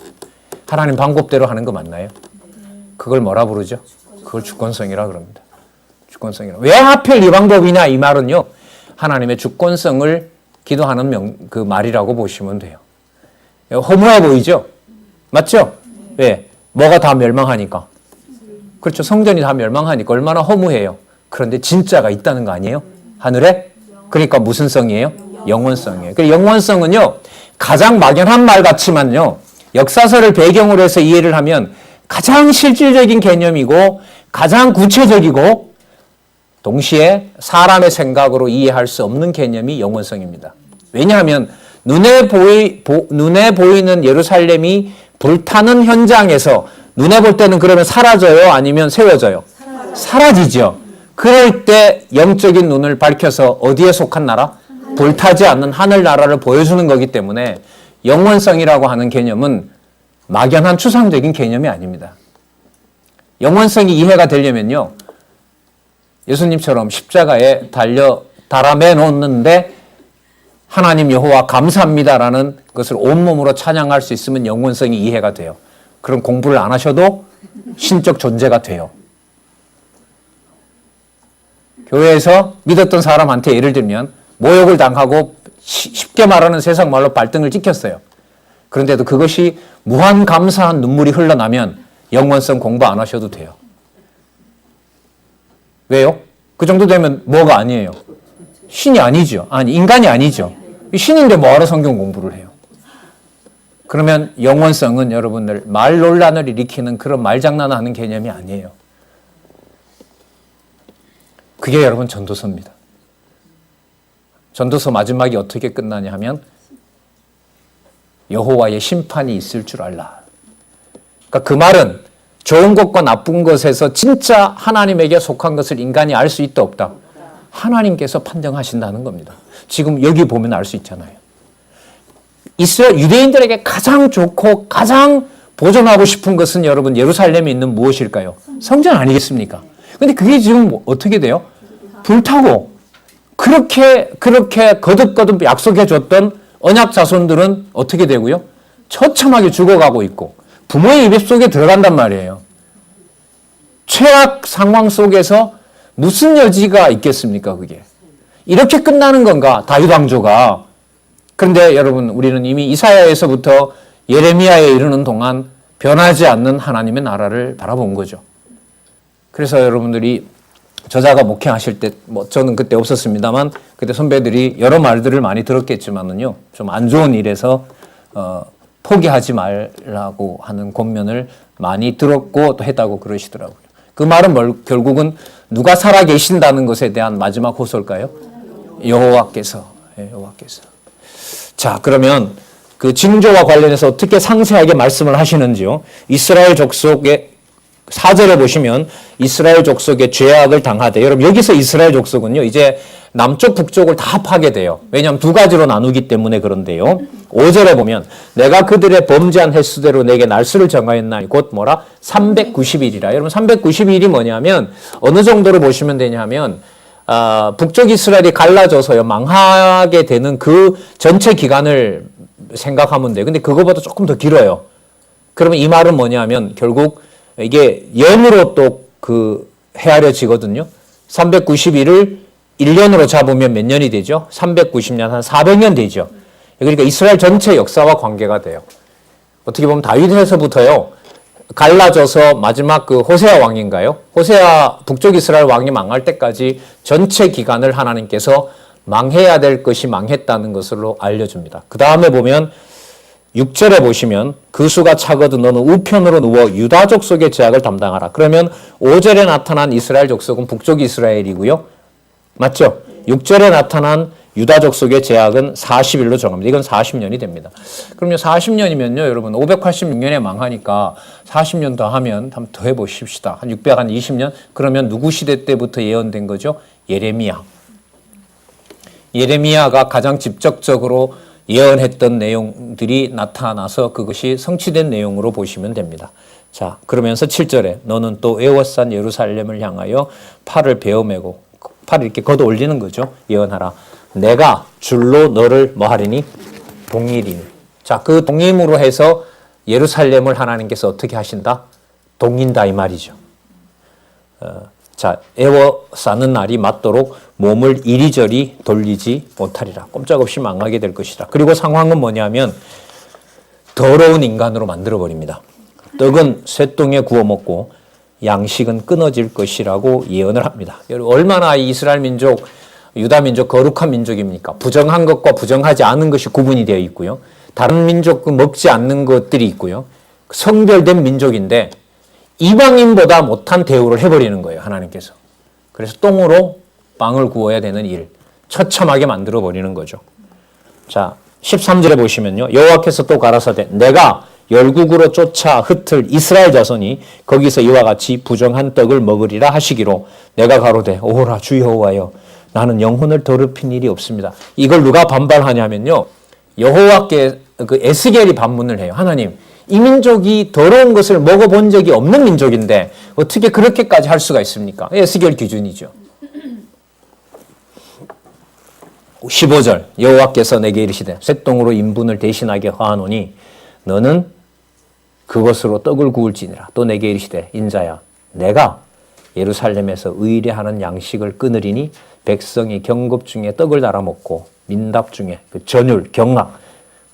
하나님 방법대로 하는 거 맞나요? 그걸 뭐라 부르죠? 그걸 주권성이라 그럽니다. 주권성이라. 왜 하필 이 방법이냐 이 말은요. 하나님의 주권성을 기도하는 그 말이라고 보시면 돼요. 허무해 보이죠? 맞죠? 왜? 뭐가 다 멸망하니까. 그렇죠. 성전이 다 멸망하니까 얼마나 허무해요. 그런데 진짜가 있다는 거 아니에요? 하늘에? 그러니까 무슨 성이에요? 영원성이에요. 그 영원성은요. 가장 막연한 말 같지만요. 역사서를 배경으로 해서 이해를 하면 가장 실질적인 개념이고 가장 구체적이고 동시에 사람의 생각으로 이해할 수 없는 개념이 영원성입니다. 왜냐하면 눈에 보이는 예루살렘이 불타는 현장에서 눈에 볼 때는 그러면 사라져요? 아니면 세워져요? 사라지죠. 그럴 때 영적인 눈을 밝혀서 어디에 속한 나라? 불타지 않는 하늘나라를 보여주는 거기 때문에 영원성이라고 하는 개념은 막연한 추상적인 개념이 아닙니다. 영원성이 이해가 되려면요. 예수님처럼 십자가에 달아매 놓는데 하나님 여호와 감사합니다라는 것을 온몸으로 찬양할 수 있으면 영원성이 이해가 돼요. 그럼 공부를 안 하셔도 신적 존재가 돼요. 교회에서 믿었던 사람한테 예를 들면 모욕을 당하고 쉽게 말하는 세상 말로 발등을 찍혔어요. 그런데도 그것이 무한 감사한 눈물이 흘러나면 영원성 공부 안 하셔도 돼요. 왜요? 그 정도 되면 뭐가 아니에요? 신이 아니죠. 아니, 인간이 아니죠. 신인데 뭐하러 성경 공부를 해요? 그러면 영원성은 여러분들 말 논란을 일으키는 그런 말장난을 하는 개념이 아니에요. 그게 여러분 전도서입니다. 전도서 마지막이 어떻게 끝나냐 하면 여호와의 심판이 있을 줄 알라. 그러니까 그 말은 좋은 것과 나쁜 것에서 진짜 하나님에게 속한 것을 인간이 알 수 있다 없다. 하나님께서 판정하신다는 겁니다. 지금 여기 보면 알 수 있잖아요. 이스라엘 유대인들에게 가장 좋고 가장 보존하고 싶은 것은 여러분 예루살렘에 있는 무엇일까요? 성전 아니겠습니까? 근데 그게 지금 어떻게 돼요? 불타고 그렇게 거듭거듭 약속해 줬던 언약 자손들은 어떻게 되고요? 처참하게 죽어가고 있고 부모의 입 속에 들어간단 말이에요. 최악 상황 속에서 무슨 여지가 있겠습니까, 그게? 이렇게 끝나는 건가, 다윗 왕조가. 그런데 여러분, 우리는 이미 이사야에서부터 예레미야에 이르는 동안 변하지 않는 하나님의 나라를 바라본 거죠. 그래서 여러분들이 저자가 목회하실 때, 저는 그때 없었습니다만, 그때 선배들이 여러 말들을 많이 들었겠지만은요, 좀 안 좋은 일에서, 포기하지 말라고 하는 권면을 많이 들었고 또 했다고 그러시더라고요. 그 말은 결국은 누가 살아 계신다는 것에 대한 마지막 호소일까요? 여호와께서. 여호와께서. 자, 그러면 그 징조와 관련해서 어떻게 상세하게 말씀을 하시는지요. 이스라엘 족속의 4절에 보시면 이스라엘 족속의 죄악을 당하되, 여러분 여기서 이스라엘 족속은요 이제 남쪽 북쪽을 다 파괴돼요. 왜냐하면 두 가지로 나누기 때문에 그런데요. 5절에 보면 내가 그들의 범죄한 횟수대로 내게 날수를 정하였나니 곧 뭐라? 390일이라. 여러분 390일이 뭐냐면 어느 정도로 보시면 되냐면 북쪽 이스라엘이 갈라져서요 망하게 되는 그 전체 기간을 생각하면 돼요. 근데 그거보다 조금 더 길어요. 그러면 이 말은 뭐냐면 결국 이게 연으로 또 헤아려지거든요. 390일을 1년으로 잡으면 몇 년이 되죠? 390년, 한 400년 되죠. 그러니까 이스라엘 전체 역사와 관계가 돼요. 어떻게 보면 다윗에서부터요, 갈라져서 마지막 호세아 왕인가요? 호세아 북쪽 이스라엘 왕이 망할 때까지 전체 기간을 하나님께서 망해야 될 것이 망했다는 것으로 알려줍니다. 그 다음에 보면 6절에 보시면 그 수가 차거든 너는 우편으로 누워 유다 족속의 제약을 담당하라. 그러면 5절에 나타난 이스라엘 족속은 북쪽 이스라엘이고요. 맞죠? 6절에 나타난 유다 족속의 제약은 40일로 정합니다. 이건 40년이 됩니다. 그럼요 40년이면요 여러분 586년에 망하니까 40년 더 하면 한번 더 해보십시다. 한 620년? 그러면 누구 시대 때부터 예언된 거죠? 예레미야. 예레미야가 가장 직접적으로 예언했던 내용들이 나타나서 그것이 성취된 내용으로 보시면 됩니다. 자, 그러면서 7절에 너는 또 에워싼 예루살렘을 향하여 팔을 베어매고 팔을 이렇게 걷어 올리는 거죠. 예언하라. 내가 줄로 너를 뭐하리니? 동일이니. 자, 그 동임으로 해서 예루살렘을 하나님께서 어떻게 하신다? 동인다 이 말이죠. 자, 에워싸는 날이 맞도록 몸을 이리저리 돌리지 못하리라. 꼼짝없이 망하게 될 것이다. 그리고 상황은 뭐냐면 더러운 인간으로 만들어버립니다. 떡은 쇠똥에 구워 먹고 양식은 끊어질 것이라고 예언을 합니다. 여러분 얼마나 이스라엘 민족, 유다 민족 거룩한 민족입니까? 부정한 것과 부정하지 않은 것이 구분이 되어 있고요. 다른 민족 먹지 않는 것들이 있고요. 성별된 민족인데 이방인보다 못한 대우를 해버리는 거예요. 하나님께서. 그래서 똥으로 빵을 구워야 되는 일, 처참하게 만들어버리는 거죠. 자, 13절에 보시면요. 여호와께서 또 가라사대 내가 열국으로 쫓아 흩을 이스라엘 자손이 거기서 이와 같이 부정한 떡을 먹으리라 하시기로 내가 가로되 오라 주 여호와여 나는 영혼을 더럽힌 일이 없습니다. 이걸 누가 반발하냐면요. 여호와께 에스겔이 반문을 해요. 하나님 이 민족이 더러운 것을 먹어본 적이 없는 민족인데 어떻게 그렇게까지 할 수가 있습니까? 에스겔 기준이죠. 15절 여호와께서 내게 이르시되 쇠똥으로 인분을 대신하게 하노니 너는 그것으로 떡을 구울지니라. 또 내게 이르시되 인자야 내가 예루살렘에서 의례하는 양식을 끊으리니 백성이 경급 중에 떡을 달아 먹고 민답 중에 전율, 경락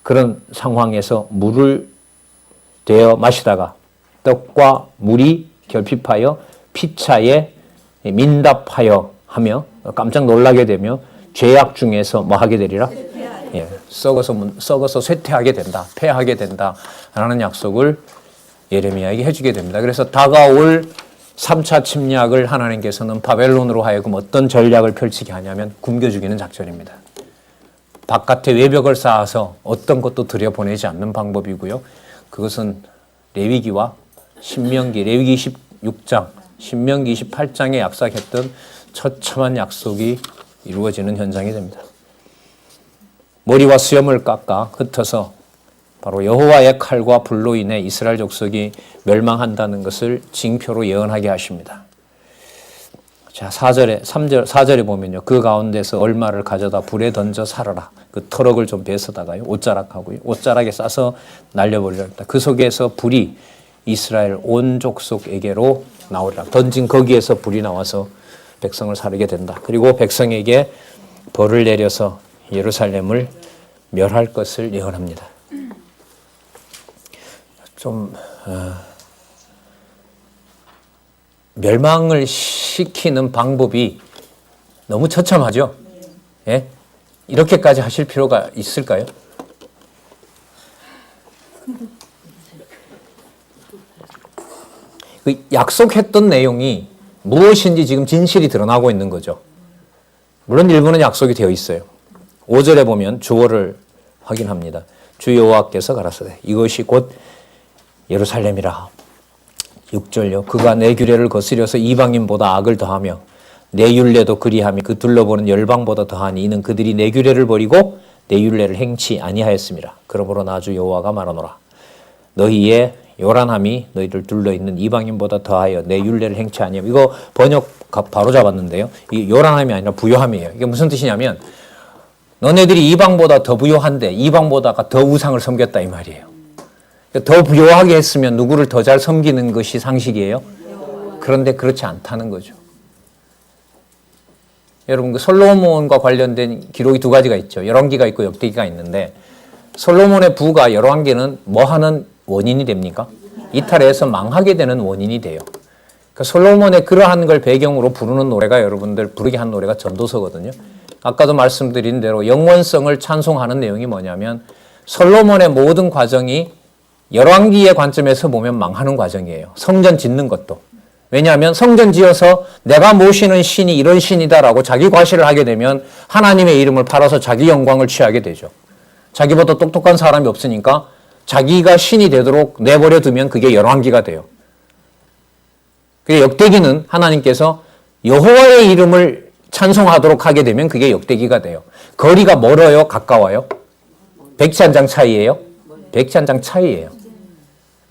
그런 상황에서 물을 되어 마시다가 떡과 물이 결핍하여 피차에 민답하여 하며 깜짝 놀라게 되며 죄악 중에서 뭐 하게 되리라? 예, 썩어서 쇠퇴하게 된다. 폐하게 된다. 라는 약속을 예레미야에게 해주게 됩니다. 그래서 다가올 3차 침략을 하나님께서는 바벨론으로 하여금 어떤 전략을 펼치게 하냐면 굶겨 죽이는 작전입니다. 바깥에 외벽을 쌓아서 어떤 것도 들여보내지 않는 방법이고요. 그것은 레위기와 신명기, 레위기 16장, 신명기 28장에 약속했던 처참한 약속이 이루어지는 현장이 됩니다. 머리와 수염을 깎아 흩어서 바로 여호와의 칼과 불로 인해 이스라엘 족속이 멸망한다는 것을 징표로 예언하게 하십니다. 자, 4절에 보면요. 그 가운데서 얼마를 가져다 불에 던져 살아라. 그 터럭을 좀 베서다가요. 옷자락하고요. 옷자락에 싸서 날려버리라. 그 속에서 불이 이스라엘 온 족속에게로 나오리라. 던진 거기에서 불이 나와서 백성을 사르게 된다. 그리고 백성에게 벌을 내려서 예루살렘을 멸할 것을 예언합니다. 좀 멸망을 시키는 방법이 너무 처참하죠? 예? 이렇게까지 하실 필요가 있을까요? 그 약속했던 내용이 무엇인지 지금 진실이 드러나고 있는 거죠. 물론 일부는 약속이 되어 있어요. 5절에 보면 주어를 확인합니다. 주 여호와께서 가라사대 이것이 곧 예루살렘이라. 6절요. 그가 내 규례를 거스려서 이방인보다 악을 더하며 내 율례도 그리하며 그 둘러보는 열방보다 더하니 이는 그들이 내 규례를 버리고 내 율례를 행치 아니하였습니다. 그러므로 나 주 여호와가 말하노라. 너희의 요란함이 너희를 둘러있는 이방인보다 더하여 내 율례를 행치 아니하며. 이거 번역 바로 잡았는데요. 이 요란함이 아니라 부요함이에요. 이게 무슨 뜻이냐면 너네들이 이방보다 더 부요한데 이방보다가 더 우상을 섬겼다 이 말이에요. 더 부요하게 했으면 누구를 더 잘 섬기는 것이 상식이에요? 그런데 그렇지 않다는 거죠. 여러분 그 솔로몬과 관련된 기록이 두 가지가 있죠. 열왕기가 있고 역대기가 있는데 솔로몬의 부가 열왕기는 뭐 하는 원인이 됩니까? 이탈해서 망하게 되는 원인이 돼요. 그러니까 솔로몬의 그러한 걸 배경으로 부르는 노래가 여러분들 부르게 한 노래가 전도서거든요. 아까도 말씀드린 대로 영원성을 찬송하는 내용이 뭐냐면 솔로몬의 모든 과정이 열왕기의 관점에서 보면 망하는 과정이에요. 성전 짓는 것도. 왜냐하면 성전 지어서 내가 모시는 신이 이런 신이다라고 자기 과시를 하게 되면 하나님의 이름을 팔아서 자기 영광을 취하게 되죠. 자기보다 똑똑한 사람이 없으니까 자기가 신이 되도록 내버려 두면 그게 열왕기가 돼요. 그게 역대기는 하나님께서 여호와의 이름을 찬송하도록 하게 되면 그게 역대기가 돼요. 거리가 멀어요? 가까워요? 백지 한 장 차이예요? 백지 한 장 차이예요.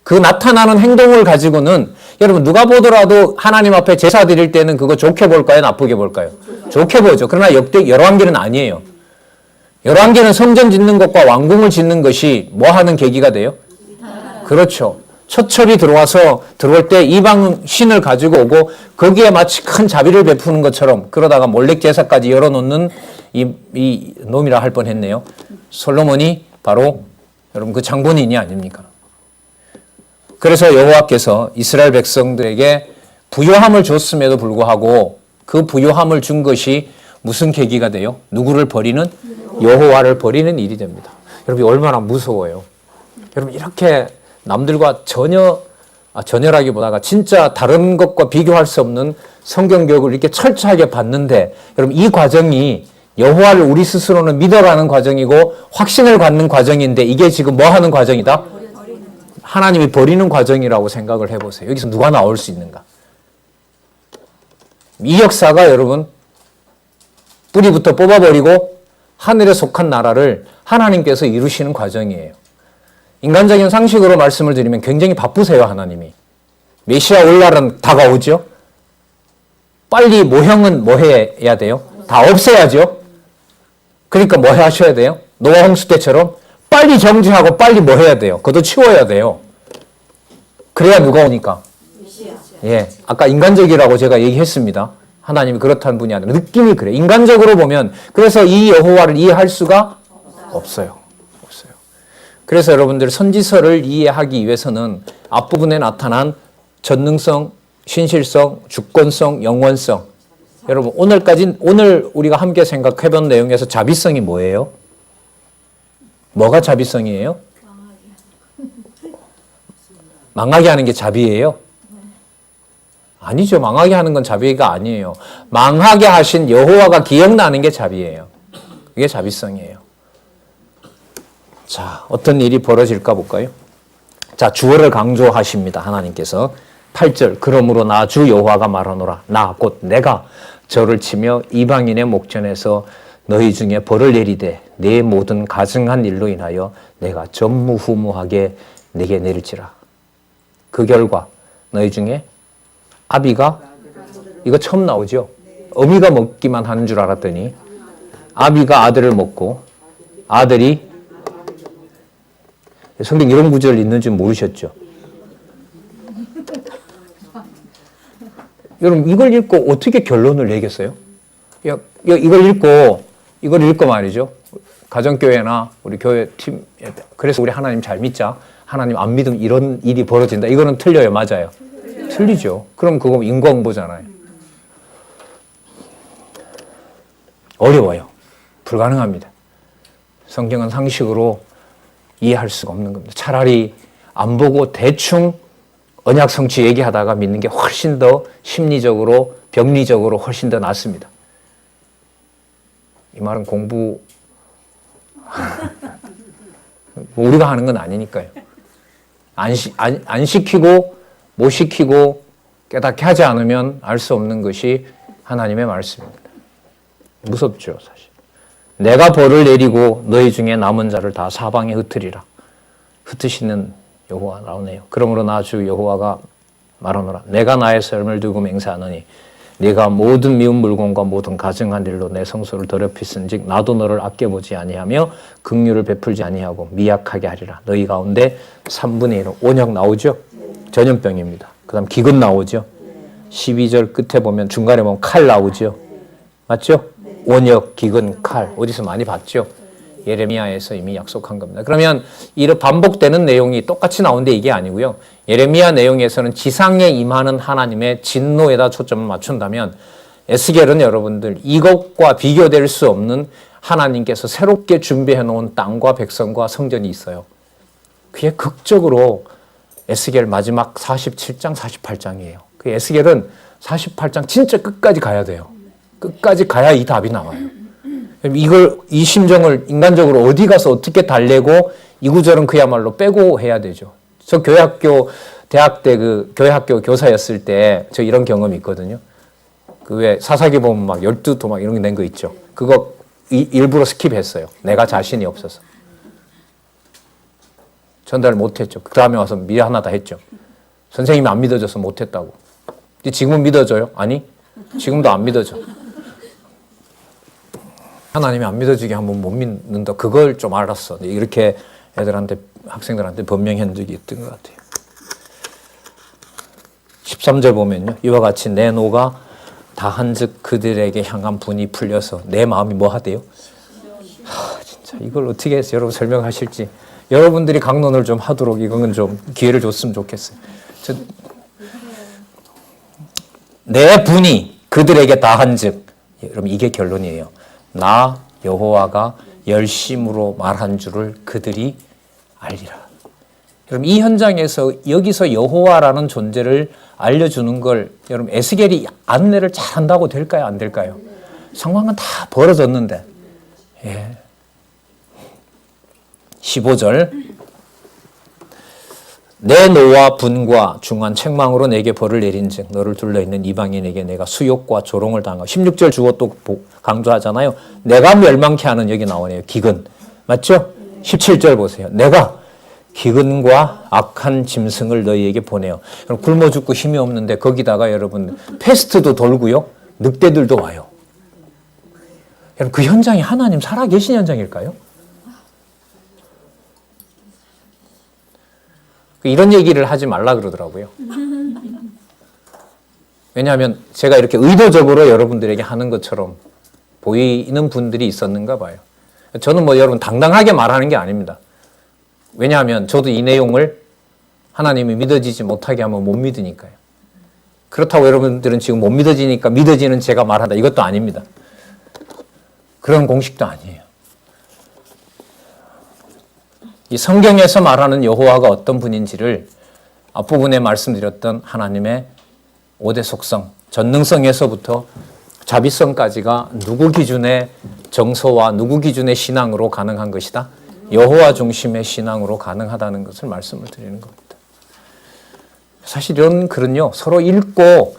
그 나타나는 행동을 가지고는 여러분 누가 보더라도 하나님 앞에 제사 드릴 때는 그거 좋게 볼까요? 나쁘게 볼까요? 좋게 보죠. 그러나 열왕기는 아니에요. 열왕기는 성전 짓는 것과 왕궁을 짓는 것이 뭐 하는 계기가 돼요? 그렇죠. 초첩이 들어올 때 이방 신을 가지고 오고 거기에 마치 큰 자비를 베푸는 것처럼 그러다가 몰렉 제사까지 열어놓는 이 놈이라 할 뻔했네요. 솔로몬이 바로 여러분 그 장본인이 아닙니까? 그래서 여호와께서 이스라엘 백성들에게 부요함을 줬음에도 불구하고 그 부요함을 준 것이 무슨 계기가 돼요? 누구를 버리는? 여호와를 버리는 일이 됩니다. 여러분 얼마나 무서워요. 여러분 이렇게 남들과 전혀라기보다가 진짜 다른 것과 비교할 수 없는 성경 교육을 이렇게 철저하게 받는데 여러분 이 과정이 여호와를 우리 스스로는 믿어가는 과정이고 확신을 갖는 과정인데 이게 지금 뭐 하는 과정이다? 하나님이 버리는 과정이라고 생각을 해보세요. 여기서 누가 나올 수 있는가? 이 역사가 여러분 뿌리부터 뽑아버리고 하늘에 속한 나라를 하나님께서 이루시는 과정이에요. 인간적인 상식으로 말씀을 드리면 굉장히 바쁘세요. 하나님이. 메시아 올 날은 다가오죠. 빨리 모형은 뭐 해야 돼요? 다 없애야죠. 그러니까 뭐 하셔야 돼요? 노아 홍수 때처럼 빨리 정지하고 빨리 뭐 해야 돼요? 그것도 치워야 돼요. 그래야 누가 오니까? 예, 아까 인간적이라고 제가 얘기했습니다. 하나님이 그렇다는 분이 아니라 느낌이 그래요. 인간적으로 보면 그래서 이 여호와를 이해할 수가 없어요. 그래서 여러분들 선지서를 이해하기 위해서는 앞부분에 나타난 전능성, 신실성, 주권성, 영원성. 여러분 오늘 우리가 함께 생각해본 내용에서 자비성이 뭐예요? 뭐가 자비성이에요? 망하게 하는 게 자비예요? 아니죠. 망하게 하는 건 자비가 아니에요. 망하게 하신 여호와가 기억나는 게 자비예요. 그게 자비성이에요. 자, 어떤 일이 벌어질까 볼까요? 자, 주어를 강조하십니다. 하나님께서 8절 그러므로 나 주 여호와가 말하노라 나 곧 내가 저를 치며 이방인의 목전에서 너희 중에 벌을 내리되 내 모든 가증한 일로 인하여 내가 전무후무하게 내게 내릴지라. 그 결과 너희 중에 아비가 이거 처음 나오죠. 어미가 먹기만 하는 줄 알았더니 아비가 아들을 먹고 아들이 성경 이런 구절 있는 줄 모르셨죠? 여러분 이걸 읽고 어떻게 결론을 내겠어요? 이걸 읽고 말이죠. 가정교회나 우리 교회 팀 그래서 우리 하나님 잘 믿자. 하나님 안 믿으면 이런 일이 벌어진다. 이거는 틀려요. 맞아요. 틀리죠. 그럼 그거 인과응보잖아요. 어려워요. 불가능합니다. 성경은 상식으로 이해할 수가 없는 겁니다. 차라리 안 보고 대충 언약 성취 얘기하다가 믿는 게 훨씬 더 심리적으로 병리적으로 훨씬 더 낫습니다. 이 말은 공부 우리가 하는 건 아니니까요. 안 시키고 못 시키고 깨닫게 하지 않으면 알 수 없는 것이 하나님의 말씀입니다. 무섭죠, 사실. 내가 벌을 내리고 너희 중에 남은 자를 다 사방에 흩으리라. 흩으시는 여호와 나오네요. 그러므로 나 주 여호와가 말하노라. 내가 나의 삶을 두고 맹세하노니 네가 모든 미운 물건과 모든 가증한 일로 내 성소를 더럽히은즉 나도 너를 아껴보지 아니하며 긍휼을 베풀지 아니하고 미약하게 하리라. 너희 가운데 3분의 1은 온역 나오죠? 전염병입니다. 그 다음 기근 나오죠? 12절 끝에 보면 중간에 보면 칼 나오죠? 맞죠? 온역, 기근, 칼 어디서 많이 봤죠? 예레미야에서 이미 약속한 겁니다. 그러면 이런 반복되는 내용이 똑같이 나오는데 이게 아니고요. 예레미야 내용에서는 지상에 임하는 하나님의 진노에다 초점을 맞춘다면 에스겔은 여러분들 이것과 비교될 수 없는 하나님께서 새롭게 준비해 놓은 땅과 백성과 성전이 있어요. 그게 극적으로 에스겔 마지막 47장, 48장이에요. 그 에스겔은 48장 진짜 끝까지 가야 돼요. 끝까지 가야 이 답이 나와요. 이 심정을 인간적으로 어디 가서 어떻게 달래고 이 구절은 그야말로 빼고 해야 되죠. 저 교회학교, 대학 때 그 교회학교 교사였을 때 저 이런 경험이 있거든요. 그 왜 사사기 보면 막 12도 막 이런 게 낸 거 있죠. 그거 일부러 스킵했어요. 내가 자신이 없어서. 전달을 못했죠. 그 다음에 와서 미안하다 했죠. 선생님이 안 믿어줘서 못했다고. 근데 지금은 믿어져요? 아니, 지금도 안 믿어져. 하나님이 안 믿어지게 하면 못 믿는다. 그걸 좀 알았어. 이렇게 애들한테, 학생들한테 변명한 적이 있던 것 같아요. 13절 보면요. 이와 같이 내 노가 다한즉 그들에게 향한 분이 풀려서 내 마음이 뭐 하대요? 진짜 이걸 어떻게 해서 여러분 설명하실지. 여러분들이 강론을 좀 하도록 이건 좀 기회를 줬으면 좋겠어요. 내 분이 그들에게 다한즉, 여러분 이게 결론이에요. 나 여호와가 열심으로 말한 줄을 그들이 알리라. 여러분 이 현장에서 여기서 여호와라는 존재를 알려주는 걸 여러분 에스겔이 안내를 잘한다고 될까요? 안 될까요? 상황은 다 벌어졌는데. 예. 15절 내 노와 분과 중한 책망으로 내게 벌을 내린즉 너를 둘러있는 이방인에게 내가 수욕과 조롱을 당하고 16절 주어 또 강조하잖아요. 내가 멸망케 하는 여기 나오네요. 기근. 맞죠? 17절 보세요. 내가 기근과 악한 짐승을 너희에게 보내요. 그럼 굶어 죽고 힘이 없는데 거기다가 여러분 패스트도 돌고요. 늑대들도 와요. 여러분 그 현장이 하나님 살아계신 현장일까요? 이런 얘기를 하지 말라 그러더라고요. 왜냐하면 제가 이렇게 의도적으로 여러분들에게 하는 것처럼 보이는 분들이 있었는가 봐요. 저는 뭐 여러분 당당하게 말하는 게 아닙니다. 왜냐하면 저도 이 내용을 하나님이 믿어지지 못하게 하면 못 믿으니까요. 그렇다고 여러분들은 지금 못 믿어지니까 믿어지는 제가 말한다. 이것도 아닙니다. 그런 공식도 아니에요. 이 성경에서 말하는 여호와가 어떤 분인지를 앞부분에 말씀드렸던 하나님의 5대 속성, 전능성에서부터 자비성까지가 누구 기준의 정서와 누구 기준의 신앙으로 가능한 것이다? 여호와 중심의 신앙으로 가능하다는 것을 말씀을 드리는 겁니다. 사실 이런 글은요, 서로 읽고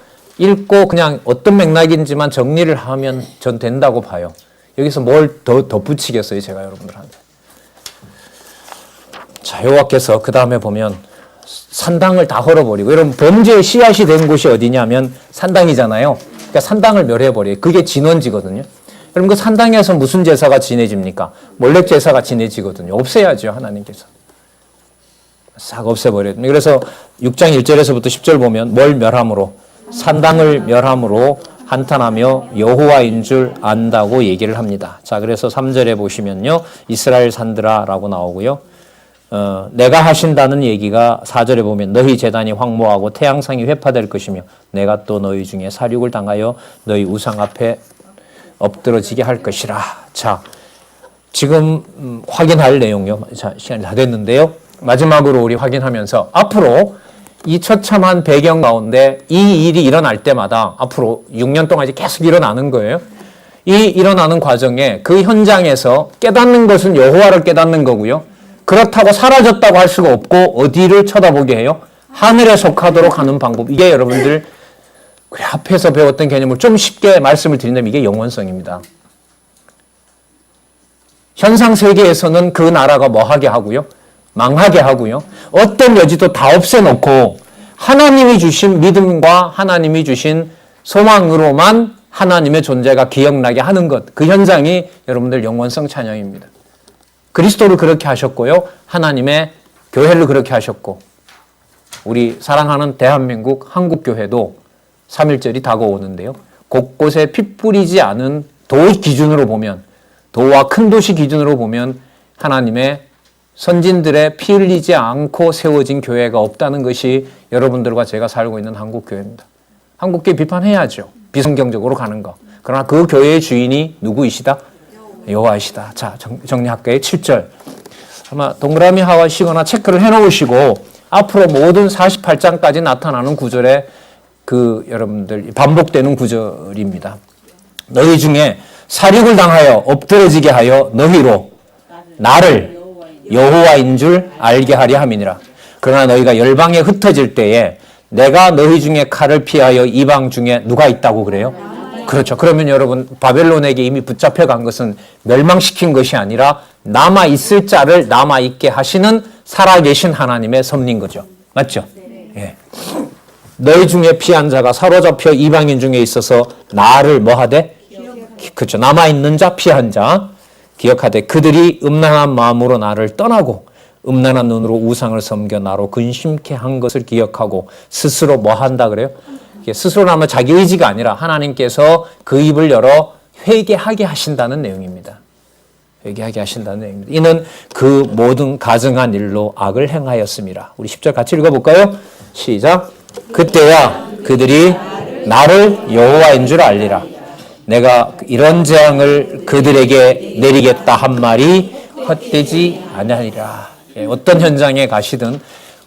그냥 어떤 맥락인지만 정리를 하면 전 된다고 봐요. 여기서 뭘 더 덧붙이겠어요, 제가 여러분들한테. 자, 여호와께서 그 다음에 보면 산당을 다 헐어버리고, 여러분 범죄의 씨앗이 된 곳이 어디냐면 산당이잖아요. 그러니까 산당을 멸해버려요. 그게 진원지거든요. 여러분 그 산당에서 무슨 제사가 지내집니까? 몰렉 제사가 지내지거든요. 없애야죠, 하나님께서. 싹 없애버려요. 그래서 6장 1절에서부터 10절 보면 뭘 멸함으로? 산당을 멸함으로 한탄하며 여호와인 줄 안다고 얘기를 합니다. 자, 그래서 3절에 보시면요. 이스라엘 산들아 라고 나오고요. 내가 하신다는 얘기가 4절에 보면 너희 제단이 황무하고 태양상이 회파될 것이며 내가 또 너희 중에 사륙을 당하여 너희 우상 앞에 엎드러지게 할 것이라. 자, 지금 확인할 내용이요. 자, 시간이 다 됐는데요. 마지막으로 우리 확인하면서 앞으로 이 처참한 배경 가운데 이 일이 일어날 때마다 앞으로 6년 동안 이제 계속 일어나는 거예요. 이 일어나는 과정에 그 현장에서 깨닫는 것은 여호와를 깨닫는 거고요. 그렇다고 사라졌다고 할 수가 없고 어디를 쳐다보게 해요? 하늘에 속하도록 하는 방법. 이게 여러분들 그래, 앞에서 배웠던 개념을 좀 쉽게 말씀을 드린다면 이게 영원성입니다. 현상 세계에서는 그 나라가 뭐하게 하고요? 망하게 하고요. 어떤 여지도 다 없애놓고 하나님이 주신 믿음과 하나님이 주신 소망으로만 하나님의 존재가 기억나게 하는 것. 그 현장이 여러분들 영원성 찬양입니다. 그리스도를 그렇게 하셨고요. 하나님의 교회를 그렇게 하셨고 우리 사랑하는 대한민국 한국교회도 3.1절이 다가오는데요. 곳곳에 피 뿌리지 않은 도 기준으로 보면 도와 큰 도시 기준으로 보면 하나님의 선진들의 피 흘리지 않고 세워진 교회가 없다는 것이 여러분들과 제가 살고 있는 한국교회입니다. 한국교회 비판해야죠. 비성경적으로 가는 거. 그러나 그 교회의 주인이 누구이시다? 여호와이시다. 자, 정리할게요. 7절. 아마 동그라미 하시거나 체크를 해놓으시고 앞으로 모든 48장까지 나타나는 구절에 여러분들 반복되는 구절입니다. 너희 중에 살육을 당하여 엎드러지게 하여 너희로 나를 여호와인 줄 알게 하려 함이니라. 그러나 너희가 열방에 흩어질 때에 내가 너희 중에 칼을 피하여 이방 중에 누가 있다고 그래요? 그렇죠. 그러면 여러분 바벨론에게 이미 붙잡혀간 것은 멸망시킨 것이 아니라 남아있을 자를 남아있게 하시는 살아계신 하나님의 섭리인 거죠. 맞죠? 예. 너희 중에 피한 자가 사로잡혀 이방인 중에 있어서 나를 뭐하되? 그렇죠. 남아있는 자, 피한 자 기억하되 그들이 음란한 마음으로 나를 떠나고 음란한 눈으로 우상을 섬겨 나로 근심케 한 것을 기억하고 스스로 뭐 한다 그래요? 스스로 하면 자기 의지가 아니라 하나님께서 그 입을 열어 회개하게 하신다는 내용입니다. 회개하게 하신다는 내용입니다. 이는 그 모든 가증한 일로 악을 행하였음이라. 우리 10절 같이 읽어볼까요? 시작. 그때야 그들이 나를 여호와인 줄 알리라. 내가 이런 재앙을 그들에게 내리겠다 한 말이 헛되지 아니하리라. 어떤 현장에 가시든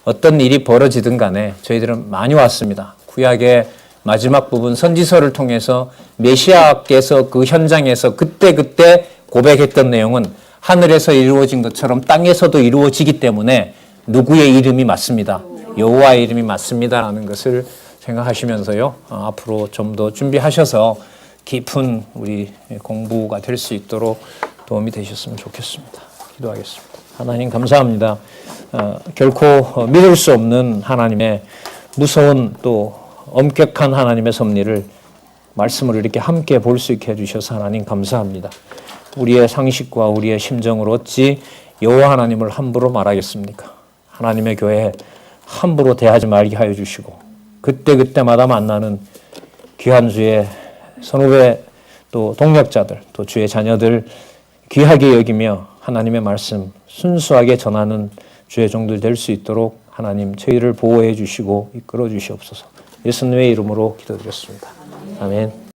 어떤 일이 벌어지든 간에 저희들은 많이 왔습니다. 구약의 마지막 부분 선지서를 통해서 메시아께서 그 현장에서 그때그때 고백했던 내용은 하늘에서 이루어진 것처럼 땅에서도 이루어지기 때문에 누구의 이름이 맞습니다. 여호와의 이름이 맞습니다라는 것을 생각하시면서요. 앞으로 좀 더 준비하셔서 깊은 우리 공부가 될 수 있도록 도움이 되셨으면 좋겠습니다. 기도하겠습니다. 하나님 감사합니다. 결코 믿을 수 없는 하나님의 무서운 또 엄격한 하나님의 섭리를 말씀을 이렇게 함께 볼 수 있게 해주셔서 하나님 감사합니다. 우리의 상식과 우리의 심정으로 어찌 여호와 하나님을 함부로 말하겠습니까? 하나님의 교회에 함부로 대하지 말게 하여 주시고 그때그때마다 만나는 귀한 주의 선후배 또 동력자들 또 주의 자녀들 귀하게 여기며 하나님의 말씀 순수하게 전하는 주의 종들 될 수 있도록 하나님 저희를 보호해 주시고 이끌어 주시옵소서. 예수님의 이름으로 기도드렸습니다. 아멘.